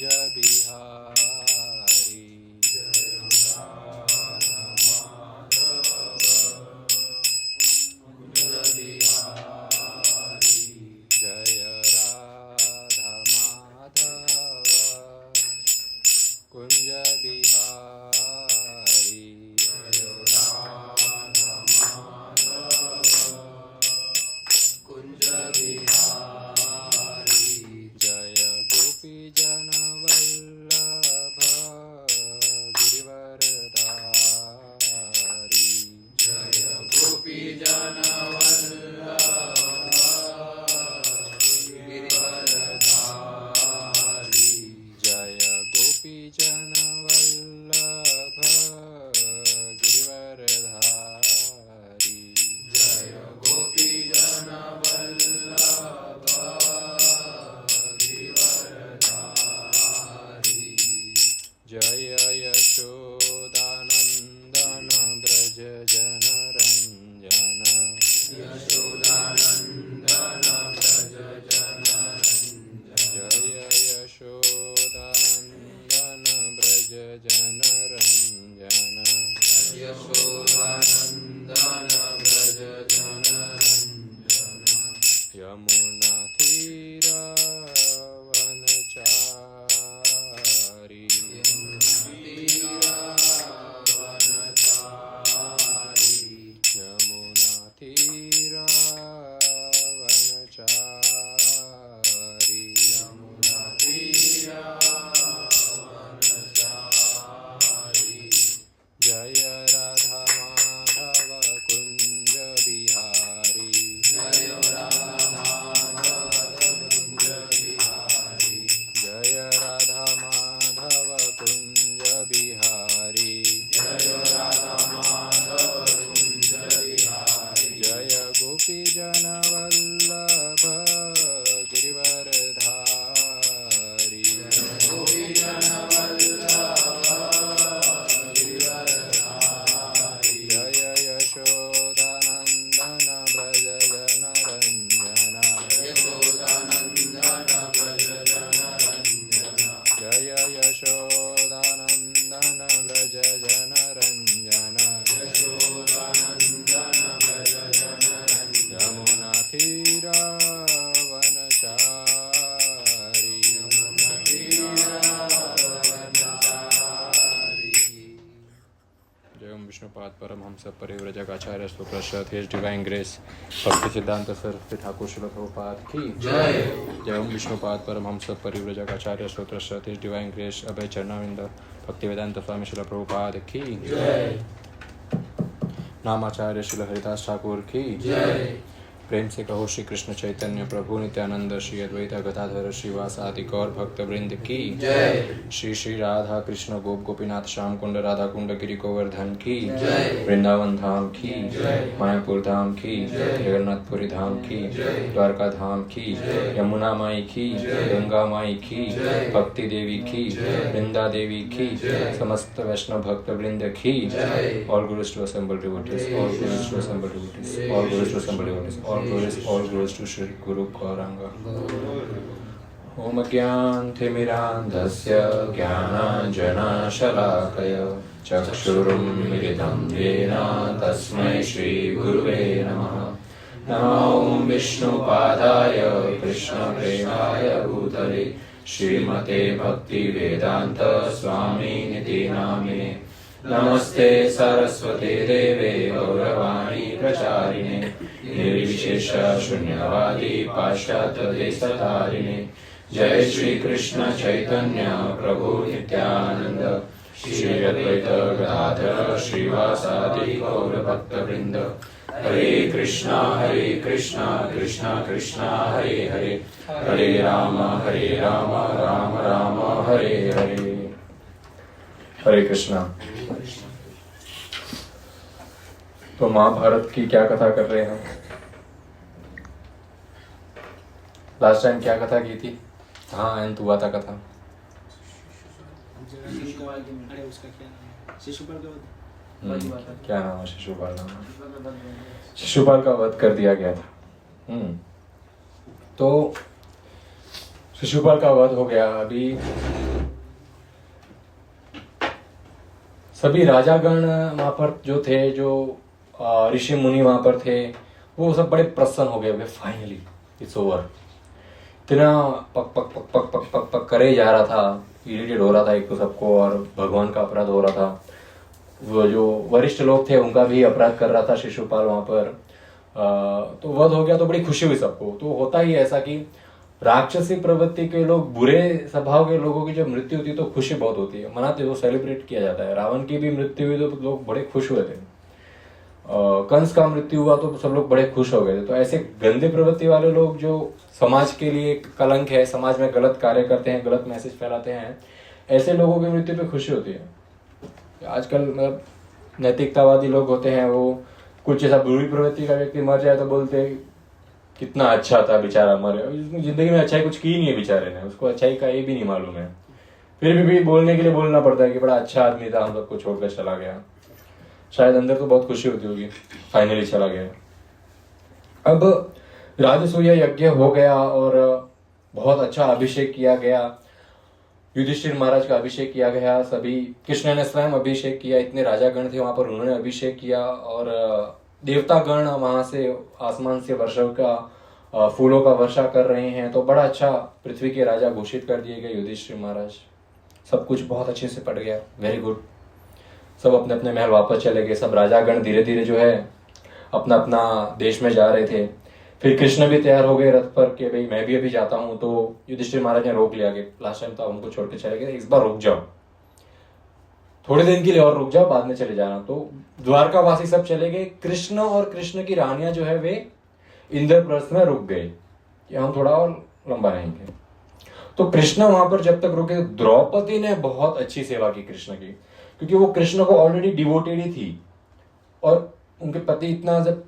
बिहारी जय राधा माधव कुंज बिहारी जय गोपी जन वल्लभ गिरिवरधारी जय गोपी जन जय गोपी जन वल्लभ गिरिवरधारी जय गोपी जन वल्लभ गिरिवरधारी जय यशोदानंदन ब्रज जन रंजन यशोदानंदन ब्रज जन जय यशोदानंदन ब्रज जन रंजन यशोदानंदन ब्रज जन रंजन यमुना तीरावनचारी यमुना तीरावनचारी यमुना तीरावनचारी जय राधा माधव कुंज बिहारी जय राधा माधव कुंज बिहारी जय राधा माधव कुंज बिहारी जय राधा माधव कुंज बिहारी जय गोपी जन वल्लभ गिरिवरधारी गोपी जन वल्लभ गिरिवरधारी जय यशोदानंदन ब्रज जन रंजन यशोदानंदन ब्रज जन रंजन जय यशोदानंदन ब्रज जन रंजन यशोदानंदन ब्रज जन रंजन यमुना तीरावनचारी यमुना तीरावनचारी जय ओम विष्णुपाद परमहंस परिव्रजकाचार्य सुप्रसाद his divine grace Bhakti Siddhanta Saraswati Thakur Srila Prabhupada की जय जय ओम विष्णुपाद परमहंस परिव्रजकाचार्य सुप्रसाद his divine grace Abhay Charanavind Bhakti Vedanta स्वामी श्रील प्रभुपाद की जय नामाचार्य श्रील हरिदास ठाकुर की जय प्रेम से कहो श्री कृष्ण चैतन्य प्रभु नित्यानंद श्री अद्वैत गदाधर श्रीवासादि गौर भक्त वृंद की जय श्री श्री राधा कृष्ण गोप गोपीनाथ श्याम कुंड राधा कुंड गिरि गोवर्धन की जय वृंदावन धाम की जय मायापुर धाम की जगन्नाथपुरी धाम की द्वारका धाम की यमुना माई की गंगा माई की भक्ति देवी की वृंदा देवी की समस्त वैष्णव भक्त वृंद की all glories to assembled devotees all glories to assembled devotees all glories to assembled devotees all glories to Shri Guru Gauranga Om Gyantimirandhasya Gyananjanashalakaya Chakshurumilitam Yena Tasmai Shri Guruve Namaha Namo Om Vishnupadaya Krishna Premaya Bhutale Srimate Bhakti Vedanta Swami Niti Namine नमस्ते सरस्वती देवे गौरवाणी प्रचारिणे निर्विशेष शून्यवादी पाश्चात्य देशतारिणे जय श्री कृष्ण चैतन्य प्रभु नित्यानंद श्री अद्वैत गदाधर श्रीवासादि गौर भक्तवृंद हरे कृष्णा कृष्णा कृष्णा हरे हरे हरे राम राम राम हरे हरे हरे कृष्णा। तो महाभारत की क्या कथा कर रहे हैं? लास्ट टाइम क्या कथा की थी? हाँ, अंत हुआ था कथा। क्या नाम है? शिशुपाल नाम है। शिशुपाल का वध कर दिया गया था। तो शिशुपाल का वध हो गया। अभी सभी राजागण वहां पर जो थे, जो ऋषि मुनि वहां पर थे, वो सब बड़े प्रसन्न हो गए। Finally it's over. इतना पक पक पक पक पक पक पक करे जा रहा था, इरिटेट हो रहा था एक तो सबको, और भगवान का अपराध हो रहा था। वो जो वरिष्ठ लोग थे उनका भी अपराध कर रहा था शिशुपाल वहां पर। तो वध हो गया तो बड़ी खुशी हुई सबको। तो होता ही ऐसा कि राक्षसी प्रवृत्ति के लोग, बुरे स्वभाव के लोगों की जब मृत्यु होती है तो खुशी बहुत होती है, मनाते, वो सेलिब्रेट किया जाता है। रावण की भी मृत्यु हुई तो लोग बड़े खुश हुए थे। कंस का मृत्यु हुआ तो सब लोग बड़े खुश हो गए थे। तो ऐसे गंदे प्रवृत्ति वाले लोग जो समाज के लिए कलंक है, समाज में गलत कार्य करते हैं, गलत मैसेज फैलाते हैं, ऐसे लोगों की मृत्यु पे खुशी होती है। आजकल मतलब नैतिकतावादी लोग होते हैं, वो कुछ ऐसा बुरी प्रवृत्ति का व्यक्ति मर जाए तो बोलते हैं कितना अच्छा था बेचारा, मरे, जिंदगी में अच्छाई कुछ की नहीं है बेचारे ने, उसको अच्छाई का ये भी नहीं मालूम है, फिर भी बोलने के लिए बोलना पड़ता है कि बड़ा अच्छा आदमी था, हम सबको छोड़कर चला गया। शायद अंदर तो बहुत खुशी होती होगी, फाइनली चला गया। अब राजसूय यज्ञ हो गया और बहुत अच्छा अभिषेक किया गया, युधिष्ठिर महाराज का अभिषेक किया गया। सभी, कृष्ण ने स्वयं अभिषेक किया, इतने राजागण थे वहां पर, उन्होंने अभिषेक किया। और देवतागण वहां से आसमान से वर्षा का फूलों का वर्षा कर रहे हैं। तो बड़ा अच्छा पृथ्वी के राजा घोषित कर दिए गए युधिष्ठिर महाराज। सब कुछ बहुत अच्छे से पड़ गया, वेरी गुड। सब अपने अपने महल वापस चले गए। सब राजागण धीरे धीरे जो है अपना अपना देश में जा रहे थे। फिर कृष्ण भी तैयार हो गए रथ पर कि भाई मैं भी अभी जाता हूं। तो युधिष्ठिर महाराज ने रोक लिया कि लास्ट टाइम तो उनको छोड़ के चले गए, इस बार रुक जाओ, थोड़े दिन के लिए और रुक जाओ, बाद में चले जाना। तो द्वारका वासी सब चले गए। कृष्ण और कृष्ण की रानियां जो है वे इंद्रप्रस्थ में रुक गए कि हम थोड़ा और लंबा रहेंगे। तो कृष्ण वहां पर जब तक रुके, द्रौपदी ने बहुत अच्छी सेवा की कृष्ण की, क्योंकि वो कृष्ण को ऑलरेडी डिवोटेड ही थी। और उनके पति इतना जब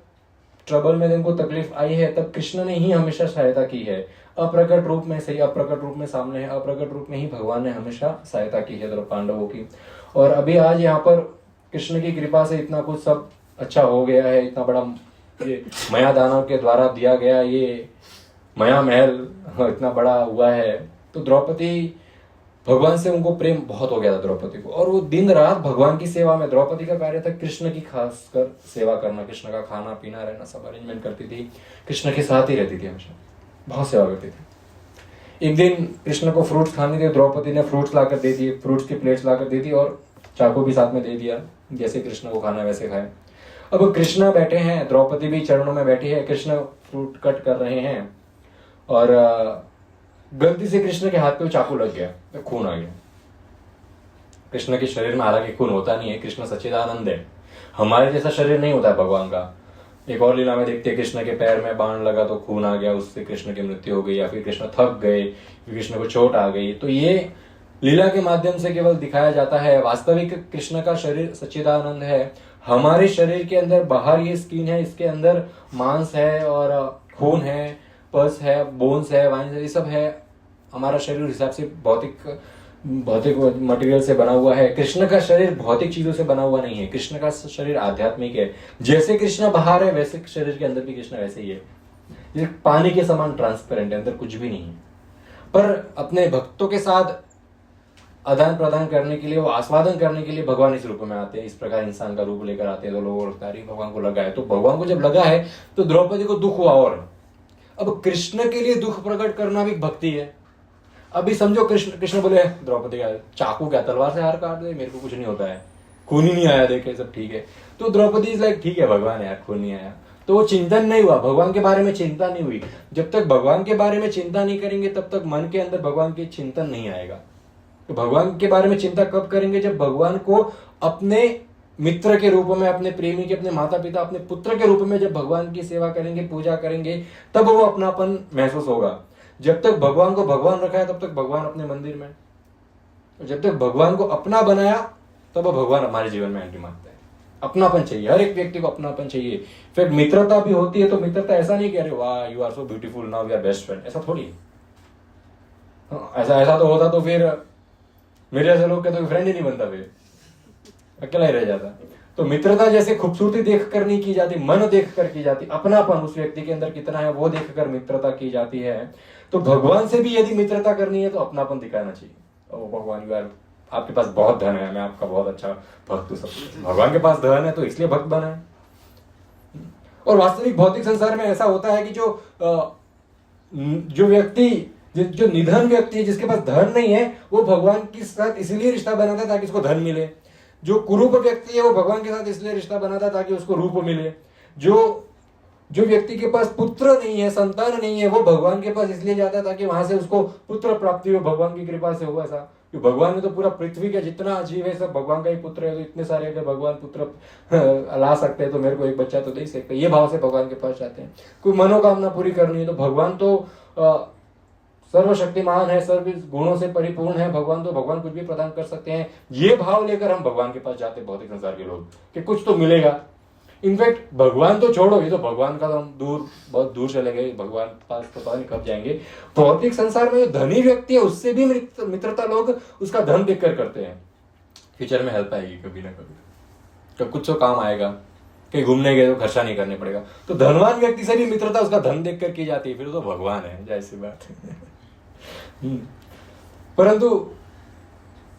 ट्रबल में उनको तकलीफ आई है, तब कृष्ण ने ही हमेशा सहायता की है। अप्रकट रूप में सही, अप्रकट रूप में सामने है, अप्रकट रूप में ही भगवान ने हमेशा सहायता की है पांडवों की। और अभी आज यहाँ पर कृष्ण की कृपा से इतना कुछ सब अच्छा हो गया है। इतना बड़ा ये माया दानव के द्वारा दिया गया ये माया महल इतना बड़ा हुआ है। तो द्रौपदी, भगवान से उनको प्रेम बहुत हो गया था द्रौपदी को, और वो दिन रात भगवान की सेवा में, द्रौपदी का कार्य था कृष्ण की खासकर सेवा करना, कृष्ण का खाना पीना रहना सब अरेंजमेंट करती थी, कृष्ण के साथ ही रहती थी, हमेशा बहुत सेवा करती थी। एक दिन कृष्ण को फ्रूट्स खाने थे, द्रौपदी ने फ्रूट्स लाकर दे दिए, फ्रूट्स की प्लेट्स लाकर दे दी और चाकू भी साथ में दे दिया, जैसे कृष्ण को खाना वैसे खाए। अब कृष्ण बैठे हैं, द्रौपदी भी चरणों में बैठी है, कृष्ण फ्रूट कट कर रहे हैं और गलती से कृष्ण के हाथ पे चाकू लग गया, तो खून आ गया। कृष्ण के शरीर में हालांकि खून होता नहीं है, कृष्ण सच्चिदानंद है, हमारे जैसा शरीर नहीं होता है भगवान का। एक और लीला में देखते हैं कृष्ण के पैर में बाण लगा तो खून आ गया, उससे कृष्ण की मृत्यु हो गई, या फिर कृष्ण थक गए, कृष्ण को चोट आ गई। तो ये लीला के माध्यम से केवल दिखाया जाता है। वास्तविक कृष्ण का शरीर सच्चिदानंद है। हमारे शरीर के अंदर बाहर ये स्किन है, इसके अंदर मांस है और खून है, पस है, बोन्स है, वाइन्स है, ये सब है। हमारा शरीर हिसाब से भौतिक मटेरियल से बना हुआ है। कृष्ण का शरीर भौतिक चीजों से बना हुआ नहीं है, कृष्ण का शरीर आध्यात्मिक है। जैसे कृष्ण बाहर है वैसे शरीर के अंदर भी कृष्ण वैसे ही है। ये पानी के समान ट्रांसपेरेंट है, अंदर कुछ भी नहीं है। पर अपने भक्तों के साथ आदान प्रदान करने के लिए, वो आस्वादन करने के लिए भगवान इस रूप में आते हैं, इस प्रकार इंसान का रूप लेकर आते हैं। तो लोगों को भगवान को लगा है, तो भगवान को जब लगा है तो द्रौपदी को दुख हुआ। और अब कृष्ण के लिए दुख प्रकट करना भी भक्ति है। अभी समझो कृष्ण बोले द्रौपदी का चाकू क्या, तलवार से हार काट दे, मेरे को कुछ नहीं होता है, खून ही नहीं आया, देखे सब ठीक है। तो द्रौपदी इज लाइक ठीक है भगवान यार, खून नहीं आया। तो वो चिंतन नहीं हुआ, भगवान के बारे में चिंता नहीं हुई। जब तक भगवान के बारे में चिंता नहीं करेंगे तब तक मन के अंदर भगवान की चिंतन नहीं आएगा। तो भगवान के बारे में चिंता कब करेंगे, जब भगवान को अपने मित्र के रूप में, अपने प्रेमी के, अपने माता पिता, अपने पुत्र के रूप में जब भगवान की सेवा करेंगे, पूजा करेंगे, तब वो अपनापन महसूस होगा। जब तक भगवान को भगवान रखा है तब तक भगवान अपने मंदिर में, जब तक भगवान को अपना बनाया तब भगवान हमारे जीवन में एंट्री मारता है। अपनापन चाहिए, हर एक व्यक्ति को अपनापन चाहिए। फिर मित्रता भी होती है, तो मित्रता ऐसा नहीं कि अरे वाह you are so beautiful now we are best friend, ऐसा थोड़ी। ऐसा तो होता तो फिर मेरे ऐसे लोग कहते फ्रेंड ही नहीं बनता, फिर अकेला ही रह जाता। तो मित्रता जैसे खूबसूरती देख कर नहीं की जाती, मन देख कर की जाती, अपनापन उस व्यक्ति के अंदर कितना है वो देख कर मित्रता की जाती है। तो भगवान से भी यदि मित्रता करनी है तो अपनापन दिखाना चाहिए। ओ भगवान यू आर आपके पास बहुत धन है, मैं आपका बहुत अच्छा भक्त हूं, सब भगवान के पास धन है तो इसलिए भक्त बना है। और वास्तविक भौतिक संसार में ऐसा होता है कि जो व्यक्ति, जो निधन व्यक्ति है, जिसके पास धन नहीं है, वो भगवान के साथ इसलिए रिश्ता बनाता है ताकि उसको धन मिले। जो कुरूप व्यक्ति है वो भगवान के साथ इसलिए रिश्ता बनाता है ताकि उसको रूप मिले। जो व्यक्ति के पास पुत्र नहीं है, संतान नहीं है, वो भगवान के पास इसलिए जाता है ताकि वहां से उसको पुत्र प्राप्ति हो, भगवान की कृपा से हो। ऐसा कि भगवान ने तो पूरा पृथ्वी का जितना जीव है सब भगवान का ही पुत्र है, तो इतने सारे अगर भगवान पुत्र ला सकते हैं तो मेरे को एक बच्चा तो दे सकते हैं, ये भाव से भगवान के पास जाते हैं। कोई मनोकामना पूरी करनी है तो भगवान तो सर्वशक्तिमान है, सर्व गुणों से परिपूर्ण है भगवान, तो भगवान कुछ भी प्रदान कर सकते हैं। ये भाव लेकर हम भगवान के पास जाते हैं भौतिक संसार के लोग, कि कुछ तो मिलेगा। इनफैक्ट भगवान तो छोड़ो, ये तो भगवान का तो हम बहुत दूर चले गए, भगवान पास तो पता नहीं कब जाएंगे। भौतिक संसार में जो धनी व्यक्ति है उससे भी मित्रता लोग उसका धन देखकर करते हैं। फ्यूचर में हेल्प आएगी कभी ना कभी, तो कुछ तो काम आएगा, कहीं घूमने गए तो खर्चा नहीं करने पड़ेगा। तो धनवान व्यक्ति से भी मित्रता उसका धन देखकर की जाती है, फिर तो भगवान है, जैसी बात है। परंतु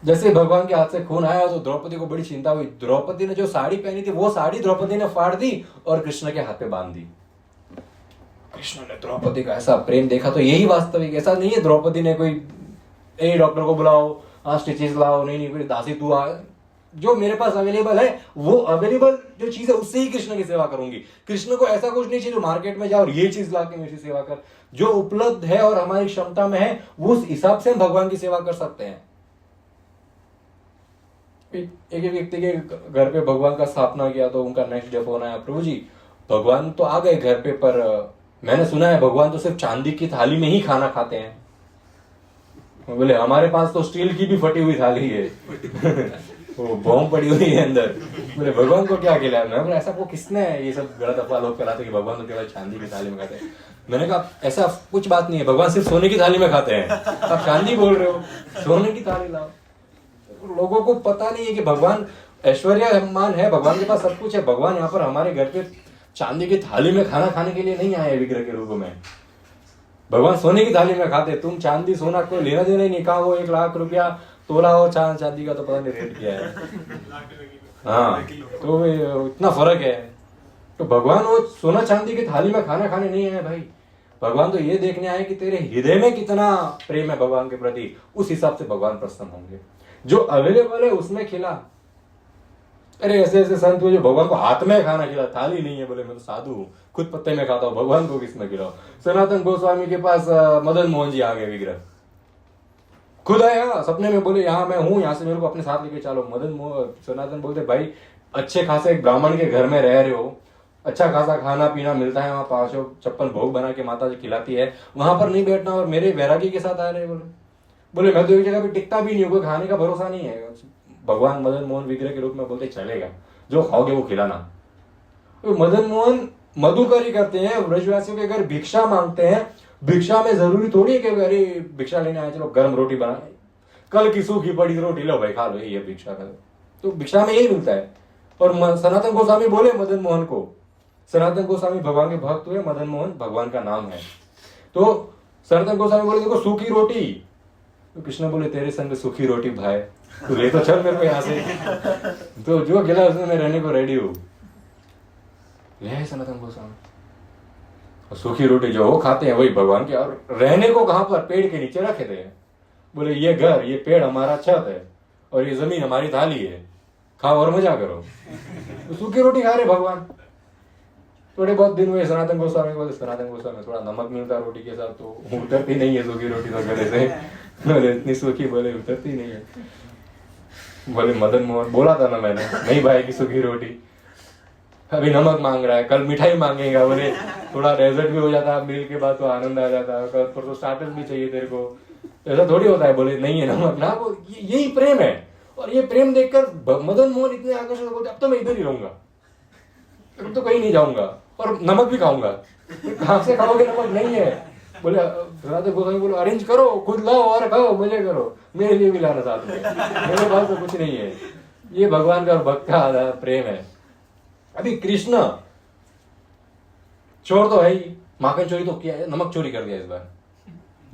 जैसे भगवान के हाथ से खून आया तो द्रौपदी को बड़ी चिंता हुई। द्रौपदी ने जो साड़ी पहनी थी वो साड़ी द्रौपदी ने फाड़ दी और कृष्ण के हाथ पे बांध दी। कृष्ण ने द्रौपदी का ऐसा प्रेम देखा, तो यही वास्तविक, ऐसा नहीं है द्रौपदी ने कोई डॉक्टर को बुलाओ, स्टिचेस लाओ, नहीं कोई दासी तू आ, जो मेरे पास अवेलेबल है वो अवेलेबल जो चीज है उससे ही कृष्ण की सेवा करूंगी। कृष्ण को ऐसा कुछ नहीं चाहिए जो मार्केट में जाओ और ये चीज ला के मेरी सेवा कर। जो उपलब्ध है और हमारी क्षमता में है वो उस हिसाब से हम भगवान की सेवा कर सकते हैं। एक व्यक्ति के घर पे भगवान का स्थापना किया तो उनका नेक्स्ट डे फोन आया, प्रभु जी भगवान तो आ गए घर पे, पर मैंने सुना है भगवान तो सिर्फ चांदी की थाली में ही खाना खाते हैं। बोले हमारे पास तो स्टील की भी फटी हुई थाली है वो बॉम्ब पड़ी हुई है अंदर। बोले भगवान को क्या खिलाया? मैं बोला ऐसा को किसने ये सब गलत अफवाह लोग फैलाते कि भगवान तो केवल चांदी की थाली में खाते हैं। मैंने कहा ऐसा कुछ बात नहीं है, भगवान सिर्फ सोने की थाली में खाते हैं। आप चांदी बोल रहे हो, सोने की थाली लाओ। लोगों को पता नहीं है कि भगवान ऐश्वर्यमान है, भगवान के पास सब कुछ है। भगवान यहाँ पर हमारे घर पे चांदी की थाली में खाना खाने के लिए नहीं आए विग्रह के रूप में। भगवान सोने की थाली में खाते। तुम चांदी सोना कोई लेना देना ही नहीं, कहा वो 1 लाख रुपया तोला हो चांदी का तो पता नहीं रेट क्या है। हाँ तो इतना फर्क है। तो भगवान वो सोना चांदी की थाली में खाना खाने नहीं आए भाई, भगवान तो ये देखने आए कि तेरे हृदय में कितना प्रेम है भगवान के प्रति, उस हिसाब से भगवान प्रसन्न होंगे। जो अवेलेबल है उसमें खिला। अरे ऐसे ऐसे संत हुए जो भगवान को हाथ में खाना खिला, थाली नहीं है। बोले मैं तो साधु हूँ, खुद पत्ते में खाता हूँ, भगवान को किसमें खिलाओ। सनातन गोस्वामी के पास मदन मोहन जी आ गए विग्रह, खुद आया सपने में, बोले यहाँ मैं हूँ, यहाँ से मेरे को अपने साथ लेके चलो। सनातन बोलते भाई अच्छे खासे एक ब्राह्मण के घर में रह रहे हो, अच्छा खासा खाना पीना मिलता है, वहाँ 556 भोग बना के माता जी खिलाती है, वहां पर नहीं बैठना और मेरे वैरागी के साथ आ रहे। बोले मैं तो एक जगह पे टिकता भी नहीं हूँ, खाने का भरोसा नहीं है। भगवान मदन मोहन विग्रह के रूप में बोलते चलेगा, जो खाओगे वो खिलाना। तो मदन मोहन मधुकरी करते हैं, ब्रजवासियों के घर भिक्षा मांगते हैं। भिक्षा में जरूरी थोड़ी है कि अरे भिक्षा लेने आए चलो गर्म रोटी बना, कल की सूखी पड़ी रोटी लो भाई खा लो, ये भिक्षा का तो भिक्षा में यही मिलता है। और सनातन गोस्वामी बोले मदन मोहन को, सनातन गोस्वामी भगवान के भक्त हुए, मदन मोहन भगवान का नाम है। तो सनातन गोस्वामी बोले देखो सूखी रोटी, तो कृष्ण बोले तेरे संग सूखी रोटी भाई, तू ले तो चल मेरे को यहाँ से, तो जो गिला उसमें मैं रहने को रेडी हूँ। ले सनातन गोस्वामी, सूखी रोटी जो वो खाते हैं वही भगवान के, और रहने को कहां पर, पेड़ के नीचे रखे थे। बोले ये घर, ये पेड़ हमारा छत है और ये जमीन हमारी थाली है, खाओ और मजा करो। तो सूखी रोटी खा रहे भगवान। थोड़े बहुत दिन हुए, सनातन गोस्वामी बोले सनातन गोस्वामी थोड़ा नमक मिलता रोटी के साथ तो उतरती नहीं है सूखी रोटी तो गले से। बोले इतनी सूखी, बोले उतरती नहीं है। बोले मदन मोहन बोला था ना मैंने, नहीं भाई की सूखी रोटी, अभी नमक मांग रहा है, कल मिठाई मांगेगा। बोले थोड़ा डेजर्ट भी हो जाता, मील के बाद तो आनंद आ जाता, कल पर तो स्टार्टर्स भी चाहिए तेरे को, ऐसा थोड़ी होता है। बोले नहीं है नमक ना, वो यही प्रेम है। और ये प्रेम देखकर मदन मोहन इतने आकर्षित बोलते अब तो मैं इधर ही रहूंगा, अब तो कहीं नहीं जाऊंगा और नमक भी खाऊंगा। कहां से खाओगे, नमक नहीं है। बोले सनातन गोस्वामी बोलो अरेंज करो, खुद लाओ और खाओ, मजे करो, मेरे लिए भी लाना साथ में, मेरे पास तो कुछ नहीं है। ये भगवान का भक्त का प्रेम है। अभी कृष्ण चोर तो है ही, माखन चोरी तो किया है, नमक चोरी कर दिया इस बार।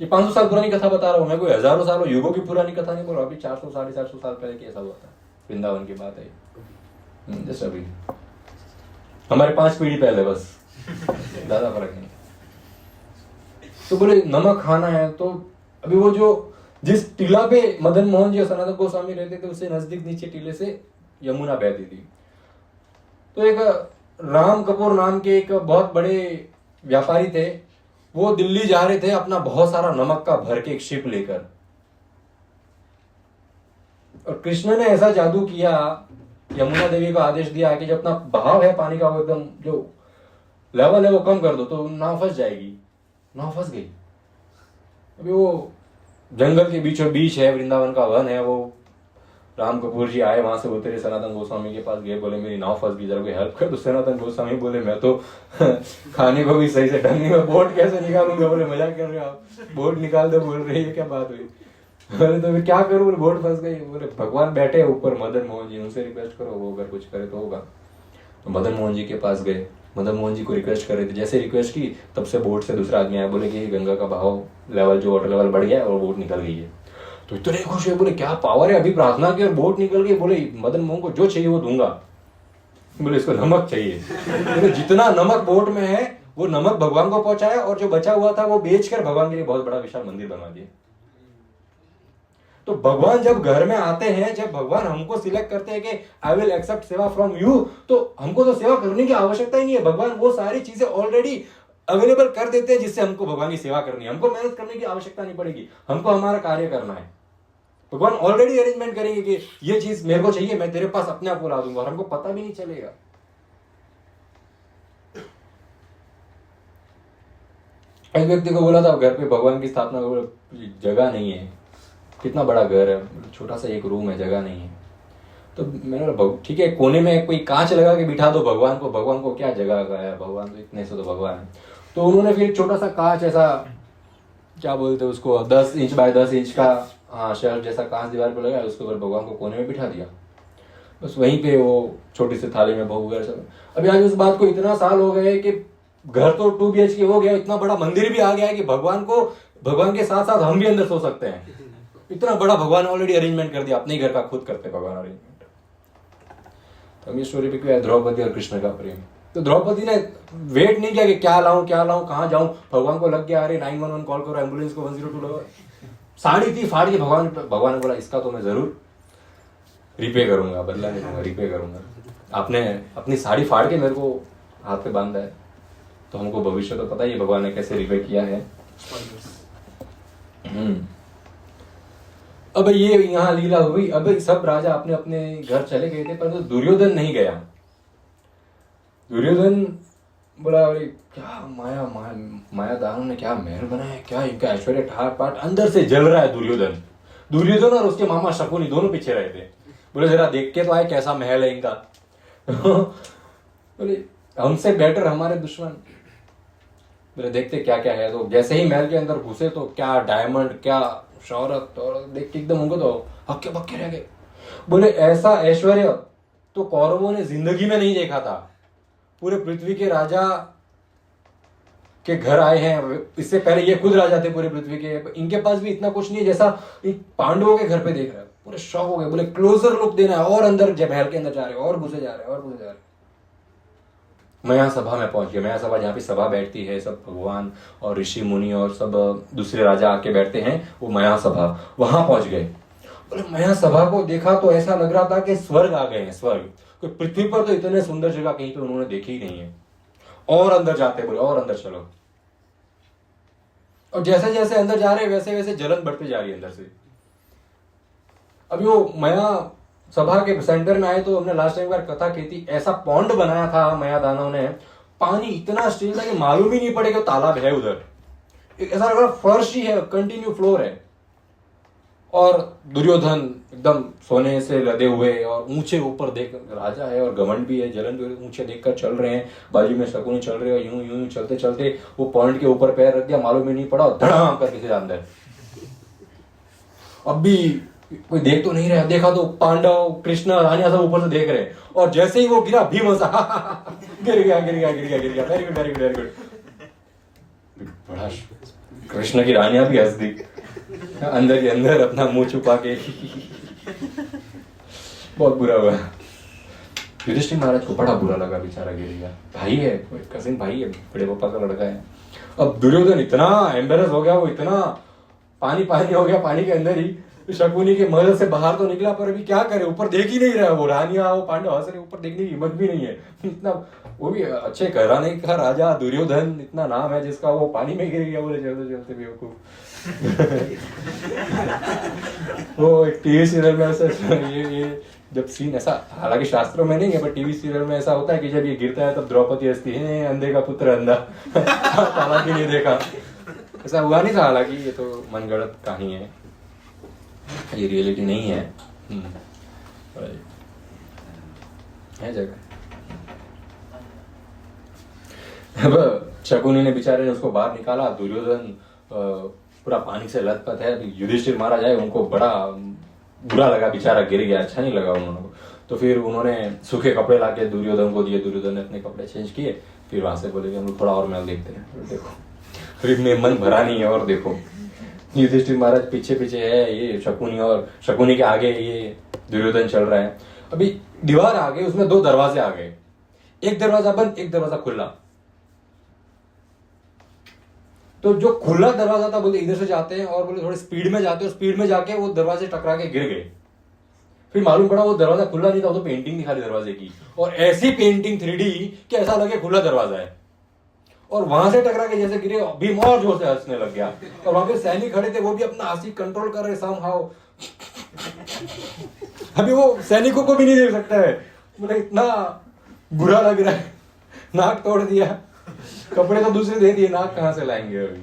ये 500 साल पुरानी कथा बता रहा हूँ मैं, कोई हजारों सालों युगों की पुरानी कथा नहीं बोल रहा। अभी 400 450 साल पहले कैसा हुआ था, वृंदावन की बात है जैसे अभी हमारे 5 पीढ़ी पहले, बस ज्यादा फर्क नहीं। तो बोले नमक खाना है, तो अभी वो जो जिस टीला पे मदन मोहन जी और सनातन गोस्वामी रहते थे उससे नजदीक नीचे टीले से यमुना बहती थी। तो एक राम कपूर नाम के एक बहुत बड़े व्यापारी थे, वो दिल्ली जा रहे थे अपना बहुत सारा नमक का भर के एक शिप लेकर। और कृष्ण ने ऐसा जादू किया, यमुना देवी को आदेश दिया कि जो अपना बहाव है पानी का वो एकदम जो लेवल है वो कम कर दो तो नाव फंस जाएगी। नाव फंस गई। अभी वो जंगल के बीचों बीच है, वृंदावन का वन है, वो राम कपूर जी आए, वहां से उतरे, सनातन गोस्वामी के पास गए, बोले मेरी नाव फंस गई, जरा कोई हेल्प कर। तो सनातन गोस्वामी बोले मैं तो खाने को भी सही से ढंग नहीं, बोट कैसे निकालूंगा। बोले मजाक कर रहे हो आप, बोट निकाल दो। बोल रहे क्या बात हुई। बोले तो फिर क्या करूं, बोले बोट फंस गई। बोले भगवान बैठे ऊपर मदन मोहन जी, उनसे रिक्वेस्ट करो, वो अगर कुछ करे तो होगा। तो मदन मोहन जी के पास गए, मदन मोहन जी को रिक्वेस्ट कर रहे थे, जैसे रिक्वेस्ट की तब से बोट से दूसरा आदमी आया, बोले कि गंगा का बहाव लेवल जो वाटर लेवल बढ़ गया है और बोट निकल गई है। तो इतने खुश हुए, बोले क्या पावर है, अभी प्रार्थना की और बोट निकल गई। बोले मदन मोहन को जो चाहिए वो दूंगा। बोले इसको नमक चाहिए। बोले जितना नमक बोट में है वो नमक भगवान को पहुंचाया और जो बचा हुआ था वो बेचकर भगवान के लिए बहुत बड़ा विशाल मंदिर बनवा दिया। तो भगवान जब घर में आते हैं, जब भगवान हमको सिलेक्ट करते हैं कि आई विल एक्सेप्ट सेवा फ्रॉम यू, तो हमको तो सेवा करने की आवश्यकता ही नहीं है। भगवान वो सारी चीजें ऑलरेडी अवेलेबल कर देते हैं जिससे हमको भगवान की सेवा करनी है। हमको मेहनत करने की आवश्यकता नहीं पड़ेगी, हमको हमारा कार्य करना है। भगवान ऑलरेडी अरेंजमेंट करेंगे कि ये चीज मेरे को चाहिए, मैं तेरे पास अपने आप को ला दूंगा और हमको पता भी नहीं चलेगा। एक व्यक्ति को बोला था घर पे भगवान की स्थापना, जगह नहीं है, कितना बड़ा घर है, छोटा सा एक रूम है, जगह नहीं है। तो मैंने बोला ठीक है, कोने में कोई कांच लगा के बिठा दो भगवान को क्या जगह का है, भगवान तो इतने से तो भगवान है। तो उन्होंने फिर छोटा सा कांच, ऐसा क्या बोलते हैं उसको, 10 इंच बाय 10 इंच का, हाँ शेल्फ जैसा कांच दीवार पर लगाया, उसके ऊपर भगवान को कोने में बिठा दिया। बस वहीं पे वो छोटी सी थाली में भोग वगैरह सब। अभी आज उस बात को इतना साल हो गए कि घर तो 2 BHK हो गया, इतना बड़ा मंदिर भी आ गया है कि भगवान के साथ साथ हम भी अंदर सो सकते हैं। इतना बड़ा भगवान ऑलरेडी अरेंजमेंट कर दिया, अपने घर का खुद करते भगवान अरेंजमेंट। तो हम ये स्टोरी पे क्या है, द्रौपदी और कृष्ण का प्रेम। तो द्रौपदी ने वेट नहीं किया कि क्या लाऊं कहाँ जाऊं, भगवान को लग गया, अरे 911 कॉल करो, एम्बुलेंस को 102 लगाओ। साड़ी थी फाड़ के, भगवान ने बोला इसका तो मैं जरूर रिपे करूंगा, बदला नहीं लूंगा, रिपे करूंगा। आपने अपनी साड़ी फाड़ के मेरे को हाथ पे बांधा है, तो हमको भविष्य तो पता ही है भगवान ने कैसे रिपे किया है। अब ये यहाँ लीला हुई। अब सब राजा अपने अपने घर चले गए थे, परंतु दुर्योधन नहीं गया। दुर्योधन बोला अरे क्या माया दानों ने क्या महल बनाया, क्या इनका ऐश्वर्य ठाट पाट, अंदर से जल रहा है दुर्योधन और उसके मामा शकुनी दोनों पीछे रहे थे। बोले जरा देख के तो आए कैसा महल है इनका। बोले हमसे बेटर हमारे दुश्मन। बोले देखते क्या क्या है। तो जैसे ही महल के अंदर घुसे तो क्या डायमंड, क्या शौहरत, और देख के एकदम उनको तो हक्के बक्के रह गए। बोले ऐसा ऐश्वर्य तो कौरवों ने जिंदगी में नहीं देखा था। पूरे पृथ्वी के राजा के घर आए हैं, इससे पहले ये खुद राजा थे पूरे पृथ्वी के, इनके पास भी इतना कुछ नहीं है जैसा पांडवों के घर पे देख रहे हैं। पूरे शौक हो गए, बोले क्लोजर लुक देना है, और अंदर जब महल के अंदर जा रहे और घुसे जा रहे। मया सभा में पहुंच गए। मया सभा जहाँ पे सभा बैठती है, सब भगवान और ऋषि मुनि और सब दूसरे राजा आके बैठते हैं, वो मया सभा, वहां पहुंच गए। बोले मया सभा को देखा तो ऐसा लग रहा था कि स्वर्ग आ गए हैं, स्वर्ग। पृथ्वी पर तो इतने सुंदर जगह कहीं पे उन्होंने देखी ही नहीं है। और अंदर जाते, बोले और अंदर चलो। और जैसे जैसे अंदर जा रहे वैसे वैसे जलन बढ़ती जा रही है अंदर से। अभी वो मया सभा के सेंटर में आए तो हमने लास्ट टाइम बार कथा की थी, ऐसा पॉन्ड बनाया था मया दानव ने, पानी इतना स्टील था कि मालूम ही नहीं पड़ेगा तालाब है उधर। ऐसा लग रहा फर्श ही है, कंटिन्यू फ्लोर है। और दुर्योधन एकदम सोने से लदे हुए और ऊंचे ऊपर देख, राजा है और घमंड भी है, जलन भी, ऊंचे देखकर चल रहे हैं। बाजू में शकुनी चल रहे हैं, यूं यूं चलते चलते वो पॉइंट के ऊपर पैर रख दिया, मालूम ही नहीं पड़ा, धड़ाम करके से अंदर। अब भी कोई देख तो नहीं रहा, देखा तो पांडव कृष्ण रानिया सब ऊपर से देख रहे हैं। और जैसे ही वो गिरा, भीम गिर गया। Very good. बड़ा कृष्ण की रानियां भी हंस दी, अंदर के अंदर अपना मुंह छुपा के। बहुत बुरा हुआ। युधिष्ठिर महाराज को बड़ा बुरा लगा, बेचारा गिर गया। भाई है, कजिन भाई है, बड़े पापा का लड़का है। अब दुर्योधन इतना एम्बेरस हो गया, वो इतना पानी पानी हो गया पानी के अंदर ही। शकुनी के महल से बाहर तो निकला, पर अभी क्या करे, ऊपर देख ही नहीं रहा। वो रानियां, वो पांडव हंस रहे, ऊपर देखने की हिम्मत भी नहीं है। इतना, वो भी अच्छे घराने का राजा दुर्योधन, इतना नाम है जिसका, वो पानी में गिर गया बोले चलते चलते बेवकूफ। वो एक टीवी सीरियल में ऐसा ये जब सीन ऐसा, हालांकि शास्त्रों में नहीं है, पर टीवी सीरियल में ऐसा होता है कि जब ये गिरता है तब द्रौपदी हंसती है, अंधे का पुत्र अंधा। हालांकि नहीं देखा, ऐसा हुआ नहीं था। हालांकि ये तो मनगढ़ंत कहानी है, ये रियलिटी नहीं है। है जगह। अब शकुनी ने बेचारे ने उसको बाहर निकाला। दुर्योधन पूरा पानी से लथपथ है। युधिष्ठिर महाराज आए, उनको बड़ा बुरा लगा, बेचारा गिर गया, अच्छा नहीं लगा उन्होंने को। तो फिर उन्होंने सूखे कपड़े लाके दुर्योधन को दिए। दुर्योधन ने अपने कपड़े चेंज किए। फिर वहां से बोले कि हम लोग थोड़ा और महल देखते हैं। देखो फिर में मन भरा नहीं है। और देखो युधिष्ठिर महाराज पीछे पीछे है ये शकुनी, और शकुनी के आगे ये दुर्योधन चल रहा है। अभी दीवार आ गई, उसमें 2 दरवाजे आ गए, एक दरवाजा बंद, एक दरवाजा खुला। तो जो खुला दरवाजा था, बोले इधर से जाते हैं, और बोले थोड़े स्पीड में जाते हैं, स्पीड में जाके वो दरवाजे टकरा के गिर गए। फिर मालूम पड़ा वो दरवाजा खुला नहीं था, वो तो पेंटिंग थी खाली दरवाजे की, और ऐसी पेंटिंग 3D कि ऐसा लगे खुला दरवाजा है। और वहां से टकरा के जैसे गिरे, भीम और जोर से हंसने लग गया। और वहां पे सैनिक खड़े थे, वो भी अपना हंसी कंट्रोल कर रहे समहाउ। अभी वो सैनिकों को भी नहीं देख सकता है, बोले इतना बुरा लग रहा है। नाक तोड़ दिया, कपड़े तो दूसरे दे दिए, नाक कहां से लाएंगे अभी।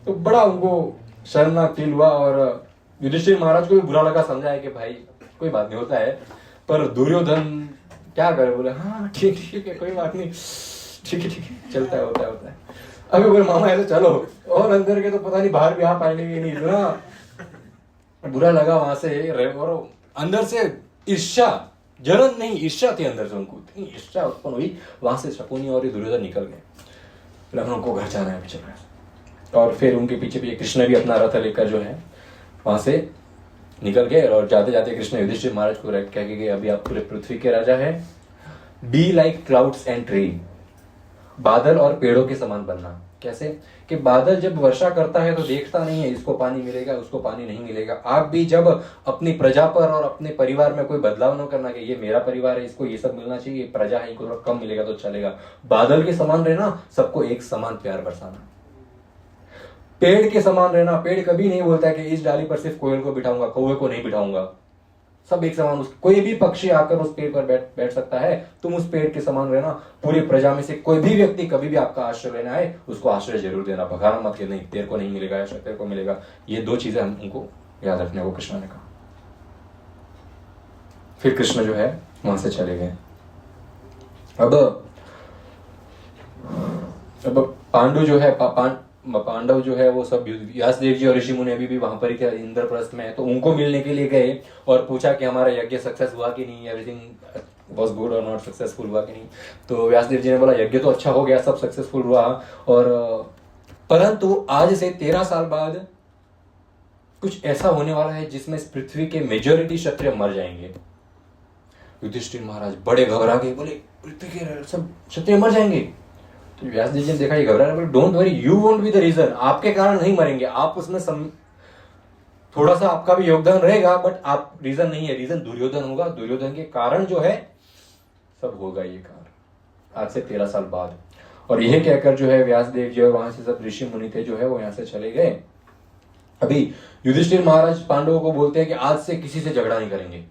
तो बड़ा उनको शर्मनाक फील हुआ। और युधिष्ठिर महाराज को भी बुरा लगा, समझाया कि भाई कोई बात नहीं, होता है। पर दुर्योधन क्या करे, बोले हाँ ठीक है कोई बात नहीं, ठीक है चलता है, होता है। अभी बोले मामा ऐसे चलो, और अंदर के तो पता नहीं बाहर भी आ पाएंगे नहीं। इतना बुरा लगा वहां से। और अंदर से ईर्ष्या, जलन नहीं ईर्ष्या थी अंदर से उनको, इतनी ईर्ष्या उत्पन्न हुई। वहां से शकुनी और दुर्योधन निकल गए। फिर उनको घर जाना है पीछे। और फिर उनके पीछे पीछे कृष्ण भी अपना रथ लेकर जो है वहां से निकल गए। और जाते जाते कृष्ण युधिष्ठिर महाराज को कह के अभी आप पूरे पृथ्वी के राजा हैं। Be like clouds and tree, बादल और पेड़ों के समान बनना। कैसे कि बादल जब वर्षा करता है तो देखता नहीं है इसको पानी मिलेगा, उसको पानी नहीं मिलेगा। आप भी जब अपनी प्रजा पर और अपने परिवार में कोई बदलाव न करना कि ये मेरा परिवार है, इसको ये सब मिलना चाहिए, प्रजा है इनको थोड़ा कम मिलेगा तो चलेगा। बादल के समान रहना, सबको एक समान प्यार बरसाना। पेड़ के समान रहना, पेड़ कभी नहीं बोलता है कि इस डाली पर सिर्फ कोयल को बिठाऊंगा, कौवे को नहीं बिठाऊंगा। सब एक समान, कोई भी पक्षी आकर उस पेड़ पर बैठ सकता है। तुम उस पेड़ के समान रहना। पूरी प्रजा में से कोई भी व्यक्ति कभी भी आपका आश्रय लेना है, उसको आश्रय जरूर देना। भगाना मत कि नहीं तेरे को नहीं मिलेगा या तेरे को मिलेगा। ये 2 चीजें हम उनको याद रखने को कृष्ण ने कहा। फिर कृष्ण जो है वहां से चले गए। अब पांडु जो है पांडव जो है वो सब व्यासदेव जी और ऋषि मुनि अभी भी वहां पर ही थे इंद्रप्रस्थ में। तो उनको मिलने के लिए गए और पूछा कि हमारा यज्ञ सक्सेस हुआ कि नहीं, एवरीथिंग वाज गुड और नॉट सक्सेसफुल हुआ कि नहीं। तो व्यासदेव जी ने बोला यज्ञ तो अच्छा हो गया, सब सक्सेसफुल हुआ, और परंतु आज से 13 साल बाद कुछ ऐसा होने वाला है जिसमें इस पृथ्वी के मेजोरिटी क्षत्रिय मर जाएंगे। युधिष्ठिर महाराज बड़े घबरा गए, बोले पृथ्वी के सब क्षत्रिय मर जाएंगे। तो व्यासदेव जी ने देखा ये घबरा रहा है, बोले don't worry, you won't be the reason. आपके कारण नहीं मरेंगे, आप उसमें थोड़ा सा आपका भी योगदान रहेगा, बट आप रीजन नहीं है, रीजन दुर्योधन होगा। दुर्योधन के कारण जो है सब होगा ये कारण आज से 13 साल बाद। और यह कहकर जो है व्यासदेव जी और वहां से सब ऋषि मुनि थे जो है वो यहां से चले गए। अभी युधिष्ठिर महाराज पांडवों को बोलते हैं कि आज से किसी से झगड़ा नहीं करेंगे।